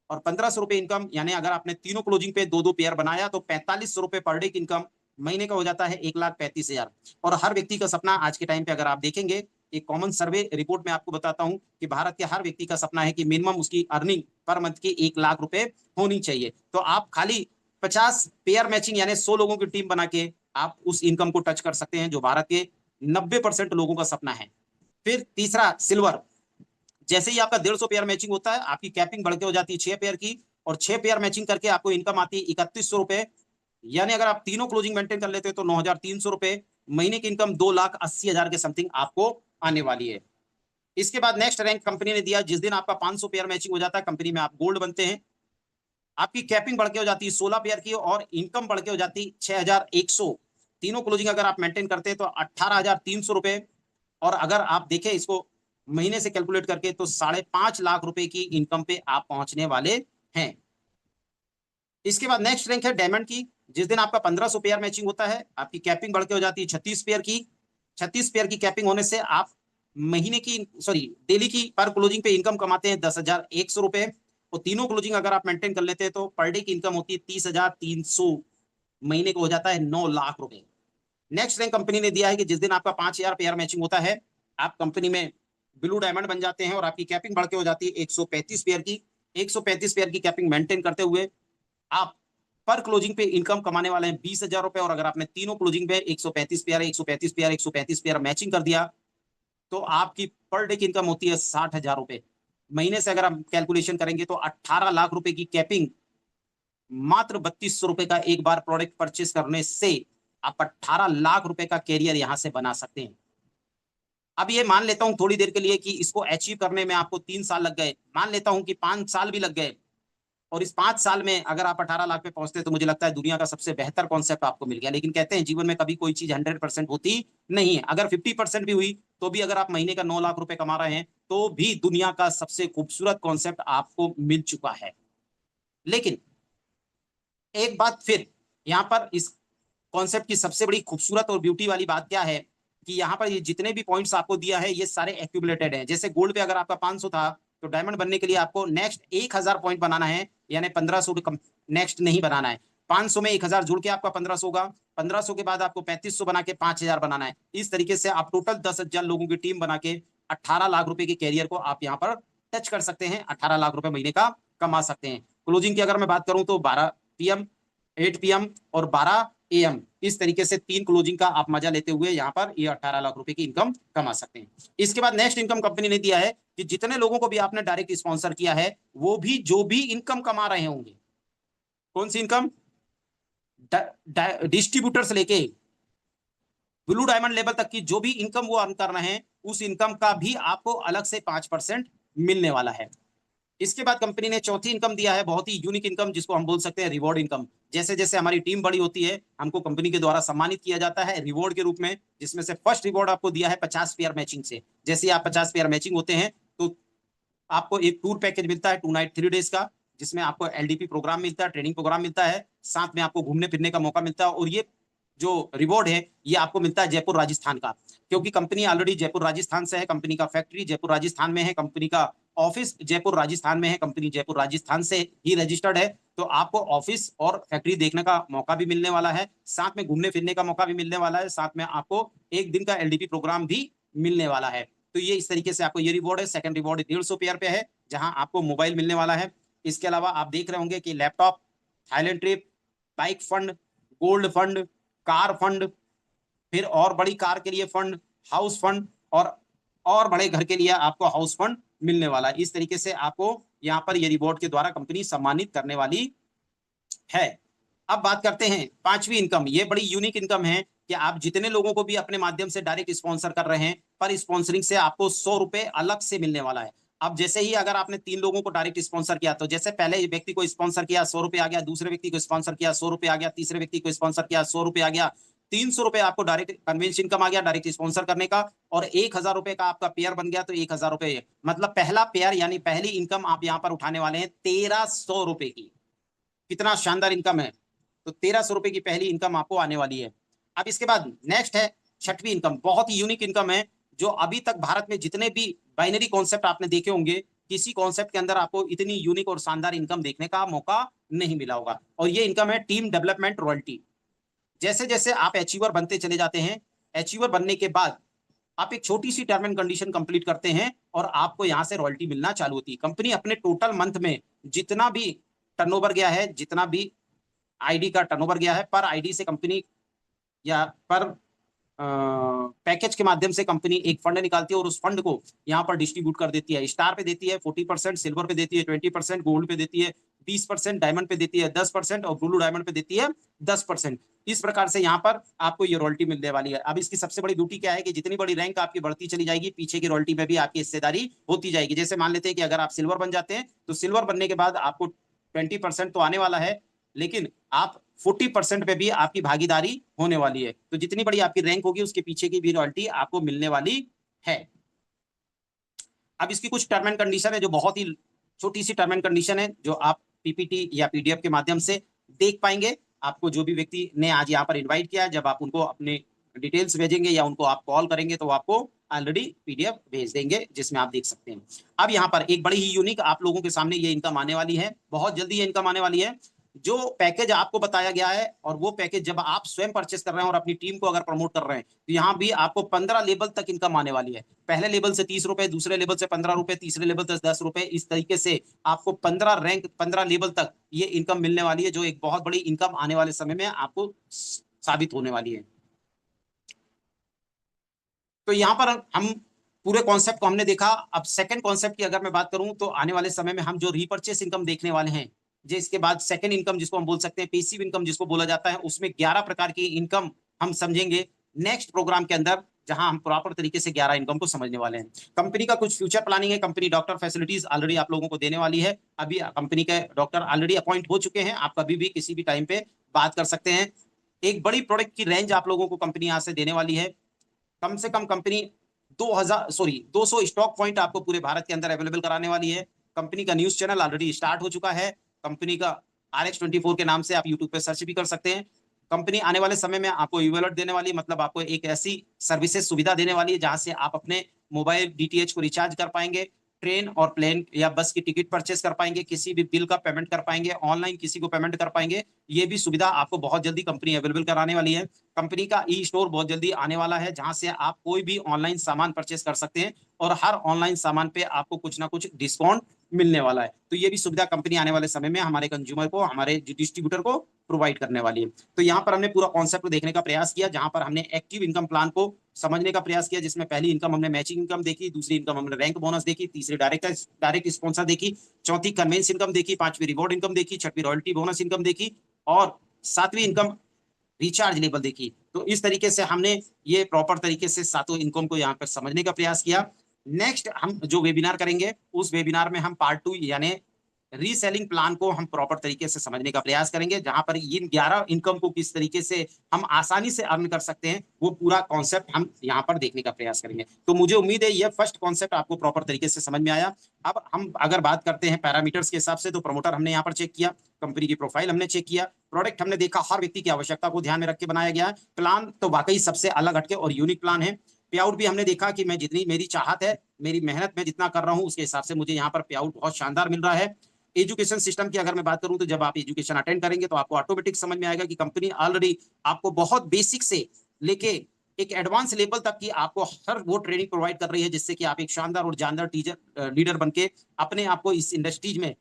और 1,500 रुपए इनकम, यानी अगर आपने तीनों क्लोजिंग पे 2-2 पेयर बनाया तो 4,500 रुपए पर डे की इनकम महीने का हो जाता है 1,35,000। और हर व्यक्ति का सपना आज के टाइम पे अगर आप देखेंगे, एक कॉमन सर्वे रिपोर्ट में आपको बताता हूं कि भारत के हर व्यक्ति का सपना है कि मिनिमम उसकी अर्निंग पर मंथ की 1,00,000 रुपए होनी चाहिए। तो आप खाली 50 पेयर मैचिंग यानी 100 लोगों की टीम बना के आप उस इनकम को टच कर सकते हैं, जो भारत के 90% लोगों का सपना है। फिर तीसरा, सिल्वर। जैसे ही आपका 150 पेयर मैचिंग होता है, आपकी कैपिंग बढ़ के हो जाती है 6 पेयर की, और 6 पेयर मैचिंग करके आपको इनकम आती है 3,100 रुपए। यानी अगर आप तीनों क्लोजिंग मेंटेन कर लेते हैं तो 9,300 रुपए महीने की इनकम, 2,80,000 के समथिंग आपको आने वाली है। इसके बाद नेक्स्ट रैंक कंपनी ने दिया, जिस दिन आपका 500 पेयर मैचिंग हो जाता है, कंपनी में आप गोल्ड बनते हैं। आपकी कैपिंग बढ़ के हो जाती है 16 पेयर की, और इनकम बढ़ के हो जाती है 6,100। तीनों क्लोजिंग अगर आप मेंटेन करते हैं तो 18,300 रुपए। और अगर आप देखें इसको महीने से कैलकुलेट करके तो 5.5 लाख रुपए की इनकम पे आप पहुंचने वाले हैं। इसके बाद नेक्स्ट रैंक है डायमंड की। जिस दिन आपका 1,500 पेयर मैचिंग होता है, आपकी कैपिंग बढ़ के हो जाती है 36 पेयर की। 36 पेयर की कैपिंग होने से आप महीने की, सॉरी, डेली की पर क्लोजिंग पे इनकम कमाते हैं 10,100 रुपए। और तीनों क्लोजिंग अगर आप मेंटेन कर लेते हैं तो पर डे की इनकम होती है 30,300, महीने को हो जाता है 9 लाख रुपए। नेक्स्ट रैंक कंपनी ने दिया है कि जिस दिन आपका 5,000 पेयर मैचिंग होता है, आप कंपनी में ब्लू डायमंड बन जाते हैं, और आपकी कैपिंग बढ़ के हो जाती है 135 पेयर की। 135 पेयर की कैपिंग मेंटेन करते हुए आप पर क्लोजिंग पे इनकम कमाने वाले हैं 20,000 रुपए, और अगर आपने तीनों क्लोजिंग पे 135 पेयर 135 पेयर 135 पेयर मैचिंग कर दिया तो आपकी पर डे की इनकम होती है 60,000 रुपए। महीने से अगर हम कैलकुलेशन करेंगे तो 18 लाख रुपए की कैपिंग मात्र 3200 रुपए का एक बार प्रोडक्ट परचेस करने से आप 18 लाख रुपए का कैरियर यहां से बना सकते हैं। अब ये मान लेता हूं थोड़ी देर के लिए कि इसको अचीव करने में आपको 3 साल लग गए, मान लेता हूं कि 5 साल भी लग गए, और इस 5 साल में अगर आप 18 लाख पे पहुंचते तो मुझे लगता है दुनिया का सबसे बेहतर कॉन्सेप्ट आपको मिल गया। लेकिन कहते हैं जीवन में कभी कोई चीज 100% होती नहीं है। अगर 50% भी हुई तो भी अगर आप महीने का 9 लाख रुपए कमा रहे हैं तो भी दुनिया का सबसे खूबसूरत कॉन्सेप्ट आपको मिल चुका है। लेकिन एक बात फिर यहाँ पर इस कॉन्सेप्ट की सबसे बड़ी खूबसूरत और ब्यूटी वाली बात क्या है कि यहाँ पर ये जितने भी पॉइंट्स आपको दिया है ये सारे एक्यूमुलेटेड हैं। जैसे गोल्ड पे अगर आपका 500 था तो डायमंड बनने के लिए आपको नेक्स्ट 1000 पॉइंट बनाना है, यानी 1500 नेक्स्ट नहीं बनाना है। 500 में 1000 जुड़ के आपका 1500 होगा, 1500 के बाद आपको 3500 बना के 5000 बनाना है। इस तरीके से आप टोटल 10,000 लोगों की टीम बना के 18 लाख रुपए के कैरियर को आप यहाँ पर टच कर सकते हैं, 18 लाख रुपए महीने का कमा सकते हैं। क्लोजिंग की अगर मैं बात करूं तो 12 PM 8 PM और 12 AM, इस तरीके से 3 क्लोजिंग का आप मजा लेते हुए यहाँ पर ये 18 लाख रुपए की इनकम कमा सकते हैं। इसके बाद नेक्स्ट इनकम कंपनी ने दिया है कि जितने लोगों को भी आपने डायरेक्ट स्पॉन्सर किया है वो भी जो भी इनकम कमा रहे होंगे, कौन सी इनकम, डिस्ट्रीब्यूटर से लेके ब्लू डायमंड लेवल तक की जो भी इनकम वो अर्न कर रहे हैं उस इनकम का भी आपको अलग से 5% मिलने वाला है। इसके बाद कंपनी ने चौथी इनकम दिया है, बहुत ही यूनिक इनकम, जिसको हम बोल सकते हैं रिवॉर्ड इनकम। जैसे जैसे हमारी टीम बड़ी होती है हमको कंपनी के द्वारा सम्मानित किया जाता है रिवॉर्ड के रूप में, जिसमें से फर्स्ट रिवॉर्ड आपको दिया है 50 पेयर मैचिंग से। जैसे आप 50 पेयर मैचिंग होते हैं तो आपको एक टूर पैकेज मिलता है 2 नाइट 3 डेज का, जिसमें आपको LDP प्रोग्राम मिलता है, ट्रेनिंग प्रोग्राम मिलता है, साथ में आपको घूमने फिरने का मौका मिलता है। और ये जो रिवॉर्ड है ये आपको मिलता है जयपुर राजस्थान का, क्योंकि कंपनी ऑलरेडी जयपुर राजस्थान से है, कंपनी का फैक्ट्री जयपुर राजस्थान में है, कंपनी का ऑफिस जयपुर राजस्थान में है, कंपनी जयपुर राजस्थान से ही रजिस्टर्ड है। तो आपको ऑफिस और फैक्ट्री देखने का मौका भी मिलने वाला है, साथ में घूमने फिरने का मौका भी मिलने वाला है, साथ में आपको एक दिन का LDP प्रोग्राम भी मिलने वाला है। तो ये इस तरीके से आपको ये रिवॉर्ड है। सेकंड रिवॉर्ड 150 पेयर पे है जहां आपको मोबाइल मिलने वाला है। इसके अलावा आप देख रहे होंगे कि laptop, Thailand trip, bike fund, gold fund, car fund, फिर और बड़ी कार के लिए फंड, हाउस फंड, और बड़े घर के लिए आपको हाउस फंड मिलने वाला है। इस तरीके से आपको यहाँ पर ये रिवॉर्ड के द्वारा कंपनी सम्मानित करने वाली है। अब बात करते हैं पांचवी इनकम। ये बड़ी यूनिक इनकम है कि आप जितने लोगों को भी अपने माध्यम से डायरेक्ट स्पॉन्सर कर रहे हैं पर स्पॉन्सरिंग से आपको 100 रुपए अलग से मिलने वाला है। अब जैसे ही अगर आपने 3 लोगों को डायरेक्ट स्पॉन्सर किया तो जैसे पहले व्यक्ति को स्पॉन्सर किया 100 रुपए आ गया, दूसरे व्यक्ति को स्पॉन्सर किया 100 रुपए आ गया, तीसरे व्यक्ति को स्पॉन्सर किया 100 रुपए आ गया, 300 रुपए आपको डायरेक्ट कन्वेंस इनकम आ गया डायरेक्ट स्पॉन्सर करने का, और 1000 रुपए का आपका पेयर बन गया तो 1000 रुपए, मतलब पहला पेयर यानी पहली इनकम आप यहाँ पर उठाने वाले हैं 1300 रुपए की। कितना शानदार इनकम है। तो 1300 रुपए की पहली इनकम आपको आने वाली है। अब इसके बाद नेक्स्ट है छठवीं इनकम, बहुत ही यूनिक इनकम है जो अभी तक भारत में जितने भी बाइनरी कॉन्सेप्ट आपने देखे होंगे किसी कॉन्सेप्ट के अंदर आपको इतनी यूनिक और शानदार इनकम देखने का मौका नहीं मिला होगा। और ये इनकम है टीम डेवलपमेंट रॉयल्टी। जैसे जैसे आप अचीवर बनते चले जाते हैं, अचीवर बनने के बाद आप एक छोटी सी टर्म एंड कंडीशन कंप्लीट करते हैं और आपको यहां से रॉयल्टी मिलना चालू होती है। कंपनी अपने टोटल मंथ में जितना भी टर्नओवर गया है, जितना भी आईडी का टर्नओवर गया है, पर आईडी से कंपनी या पर पैकेज के माध्यम से कंपनी एक फंड निकालती है और उस फंड को यहाँ पर डिस्ट्रीब्यूट कर देती है। स्टार पे देती है 40%, सिल्वर पे देती है 20%, गोल्ड पे देती है 20%, डायमंड पे देती है 10% और ब्लू डायमंड पे देती है 10%। इस प्रकार से यहाँ पर आपको ये रॉयल्टी मिलने वाली है। अब इसकी सबसे बड़ी ब्यूटी क्या है कि जितनी बड़ी रैंक आपकी बढ़ती चली जाएगी पीछे की रॉयल्टी में भी आपकी हिस्सेदारी होती जाएगी। जैसे मान लेते हैं कि अगर आप सिल्वर बन जाते हैं तो सिल्वर बनने के बाद आपको 20% तो आने वाला है, लेकिन आप 40% पे भी आपकी भागीदारी होने वाली है। तो जितनी बड़ी आपकी रैंक होगी उसके पीछे की भी रॉयल्टी आपको मिलने वाली है। अब इसकी कुछ टर्म एंड कंडीशन है जो बहुत ही छोटी सी टर्म एंड कंडीशन है जो आप पीपीटी या PDF के माध्यम से देख पाएंगे। आपको जो भी व्यक्ति ने आज यहाँ पर इन्वाइट किया है, जब आप उनको अपने डिटेल्स भेजेंगे या उनको आप कॉल करेंगे तो आपको ऑलरेडी PDF भेज देंगे जिसमें आप देख सकते हैं। अब यहाँ पर एक बड़ी ही यूनिक आप लोगों के सामने ये इनकम आने वाली है, बहुत जल्दी ये इनकम आने वाली है। जो पैकेज आपको बताया गया है और वो पैकेज जब आप स्वयं परचेस कर रहे हैं और अपनी टीम को अगर प्रमोट कर रहे हैं, तो यहाँ भी आपको 15 लेवल तक इनकम आने वाली है। पहले लेवल से 30 रुपए, दूसरे लेवल से 15 रुपए, तीसरे लेवल से 10 रुपए, इस तरीके से आपको 15 रैंक, 15 लेवल तक ये इनकम मिलने वाली है, जो एक बहुत बड़ी इनकम आने वाले समय में आपको साबित होने वाली है। तो यहाँ पर हम पूरे कॉन्सेप्ट को हमने देखा। अब सेकंड कॉन्सेप्ट की अगर मैं बात करूं, तो आने वाले समय में हम जो रीपर्चेस इनकम देखने वाले हैं, जो इसके बाद सेकंड इनकम जिसको हम बोल सकते हैं, पैसिव इनकम जिसको बोला जाता है, उसमें 11 प्रकार की इनकम हम समझेंगे नेक्स्ट प्रोग्राम के अंदर, जहां हम प्रॉपर तरीके से 11 इनकम को समझने वाले हैं। कंपनी का कुछ फ्यूचर प्लानिंग है। कंपनी डॉक्टर फैसिलिटीज ऑलरेडी आप लोगों को देने वाली है। अभी कंपनी के डॉक्टर ऑलरेडी अपॉइंट हो चुके हैं, आप कभी भी किसी भी टाइम पे बात कर सकते हैं। एक बड़ी प्रोडक्ट की रेंज आप लोगों को कंपनी यहाँ से देने वाली है। कम से कम कंपनी 200 स्टॉक पॉइंट आपको पूरे भारत के अंदर अवेलेबल कराने वाली है। कंपनी का न्यूज चैनल ऑलरेडी स्टार्ट हो चुका है। कंपनी का RX24 के नाम से आप यूट्यूब पे सर्च भी कर सकते हैं। कंपनी आने वाले समय में आपको ईवॉलेट देने वाली है, मतलब आपको एक ऐसी सर्विसेज सुविधा देने वाली है जहां से आप अपने मोबाइल DTH को रिचार्ज कर पाएंगे, ट्रेन और प्लेन या बस की टिकट परचेस कर पाएंगे, किसी भी बिल का पेमेंट कर पाएंगे, ऑनलाइन किसी को पेमेंट कर पाएंगे। ये भी सुविधा आपको बहुत जल्दी कंपनी अवेलेबल कराने वाली है। कंपनी का ई स्टोर बहुत जल्दी आने वाला है, जहां से आप कोई भी ऑनलाइन सामान परचेस कर सकते हैं और हर ऑनलाइन सामान पे आपको कुछ ना कुछ डिस्काउंट मिलने वाला है। तो ये भी सुविधा कंपनी आने वाले समय में हमारे कंज्यूमर को, हमारे डिस्ट्रीब्यूटर को प्रोवाइड करने वाली है। तो यहाँ पर हमने पूरा कॉन्सेप्ट देखने का प्रयास किया, जहां पर हमने एक्टिव इनकम प्लान को समझने का प्रयास किया, जिसमें पहली इनकम हमने मैचिंग इनकम देखी, दूसरी इनकम हमने रैंक बोनस देखी, तीसरी डायरेक्ट स्पॉन्सर देखी, चौथी कन्वेंस इनकम देखी, पांचवी रिवॉर्ड इनकम देखी, छठवीं रॉयल्टी बोनस इनकम देखी और सातवीं इनकम रिचार्ज लेवल देखी। तो इस तरीके से हमने ये प्रॉपर तरीके से सातों इनकम को यहाँ पर समझने का प्रयास किया। नेक्स्ट हम जो वेबिनार करेंगे, उस वेबिनार में हम पार्ट 2 यानी रीसेलिंग प्लान को हम प्रॉपर तरीके से समझने का प्रयास करेंगे, जहां पर इन 11 इनकम को किस तरीके से हम आसानी से अर्न कर सकते हैं, वो पूरा कॉन्सेप्ट हम यहाँ पर देखने का प्रयास करेंगे। तो मुझे उम्मीद है ये फर्स्ट कॉन्सेप्ट आपको प्रॉपर तरीके से समझ में आया। अब हम अगर बात करते हैं पैरामीटर्स के हिसाब से, तो प्रमोटर हमने यहाँ पर चेक किया, कंपनी की प्रोफाइल हमने चेक किया, प्रोडक्ट हमने देखा, हर व्यक्ति की आवश्यकता को ध्यान में रख के बनाया गया। प्लान तो वाकई सबसे अलग हटके और यूनिक प्लान है। पे आउट भी हमने देखा कि मैं जितनी मेरी चाहत है, मेरी मेहनत में जितना कर रहा हूं, उसके हिसाब से मुझे यहाँ पर पे आउट बहुत शानदार मिल रहा है। एजुकेशन सिस्टम की अगर मैं बात करूं, तो जब आप एजुकेशन अटेंड करेंगे तो आपको ऑटोमेटिक समझ में आएगा कि कंपनी ऑलरेडी आपको बहुत बेसिक से लेके एक एडवांस लेवल तक की आपको हर वो ट्रेनिंग प्रोवाइड कर रही है, जिससे कि आप एक शानदार और जानदार टीचर लीडर बनके अपने आप को इस इंडस्ट्रीज में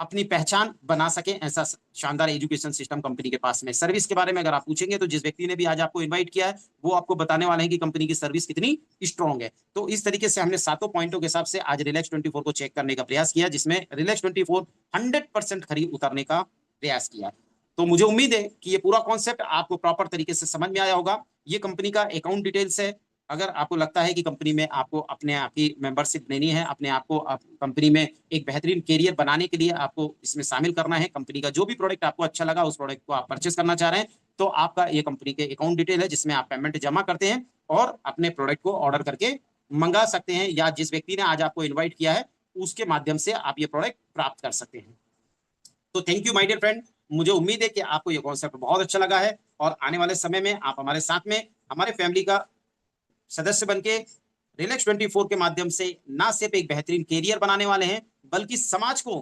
अपनी पहचान बना सके। ऐसा शानदार एजुकेशन सिस्टम कंपनी के पास में। सर्विस के बारे में अगर आप पूछेंगे, तो जिस व्यक्ति ने भी आज आपको इनवाइट किया है, वो आपको बताने वाले हैं कि कंपनी की सर्विस कितनी स्ट्रांग है। तो इस तरीके से हमने सातों पॉइंटों के हिसाब से आज रिलैक्स24 को चेक करने का प्रयास किया, जिसमें रिलैक्स24 100% खरीद उतरने का प्रयास किया। तो मुझे उम्मीद है कि ये पूरा कॉन्सेप्ट आपको प्रॉपर तरीके से समझ में आया होगा। ये कंपनी का अकाउंट डिटेल्स है। अगर आपको लगता है कि कंपनी में आपको अपने आप की मेंबरशिप लेनी है, अपने आप को कंपनी में एक बेहतरीन कैरियर बनाने के लिए आपको इसमें शामिल करना है, कंपनी का जो भी प्रोडक्ट आपको अच्छा लगा, उस प्रोडक्ट को आप परचेस करना चाह रहे हैं, तो आपका ये कंपनी के अकाउंट डिटेल है, जिसमें आप पेमेंट जमा करते हैं और अपने प्रोडक्ट को ऑर्डर करके मंगा सकते हैं, या जिस व्यक्ति ने आज आपको इन्वाइट किया है उसके माध्यम से आप ये प्रोडक्ट प्राप्त कर सकते हैं। तो thank you my dear friend. मुझे उम्मीद है कि आपको ये कॉन्सेप्ट बहुत अच्छा लगा है और आने वाले समय में आप हमारे साथ में हमारे फैमिली का सदस्य बनके रिलैक्स24 के माध्यम से ना सिर्फ एक बेहतरीन कैरियर बनाने वाले हैं, बल्कि समाज को,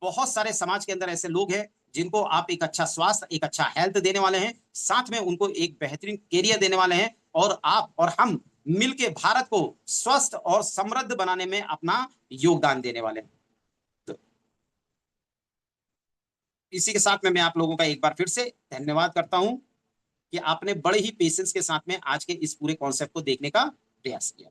बहुत सारे समाज के अंदर ऐसे लोग हैं जिनको आप एक अच्छा स्वास्थ्य, एक अच्छा हेल्थ देने वाले हैं, साथ में उनको एक बेहतरीन कैरियर देने वाले हैं, और आप और हम मिलके भारत को स्वस्थ और समृद्ध बनाने में अपना योगदान देने वाले हैं। तो इसी के साथ में मैं आप लोगों का एक बार फिर से धन्यवाद करता हूं कि आपने बड़े ही पेशेंस के साथ में आज के इस पूरे कॉन्सेप्ट को देखने का प्रयास किया।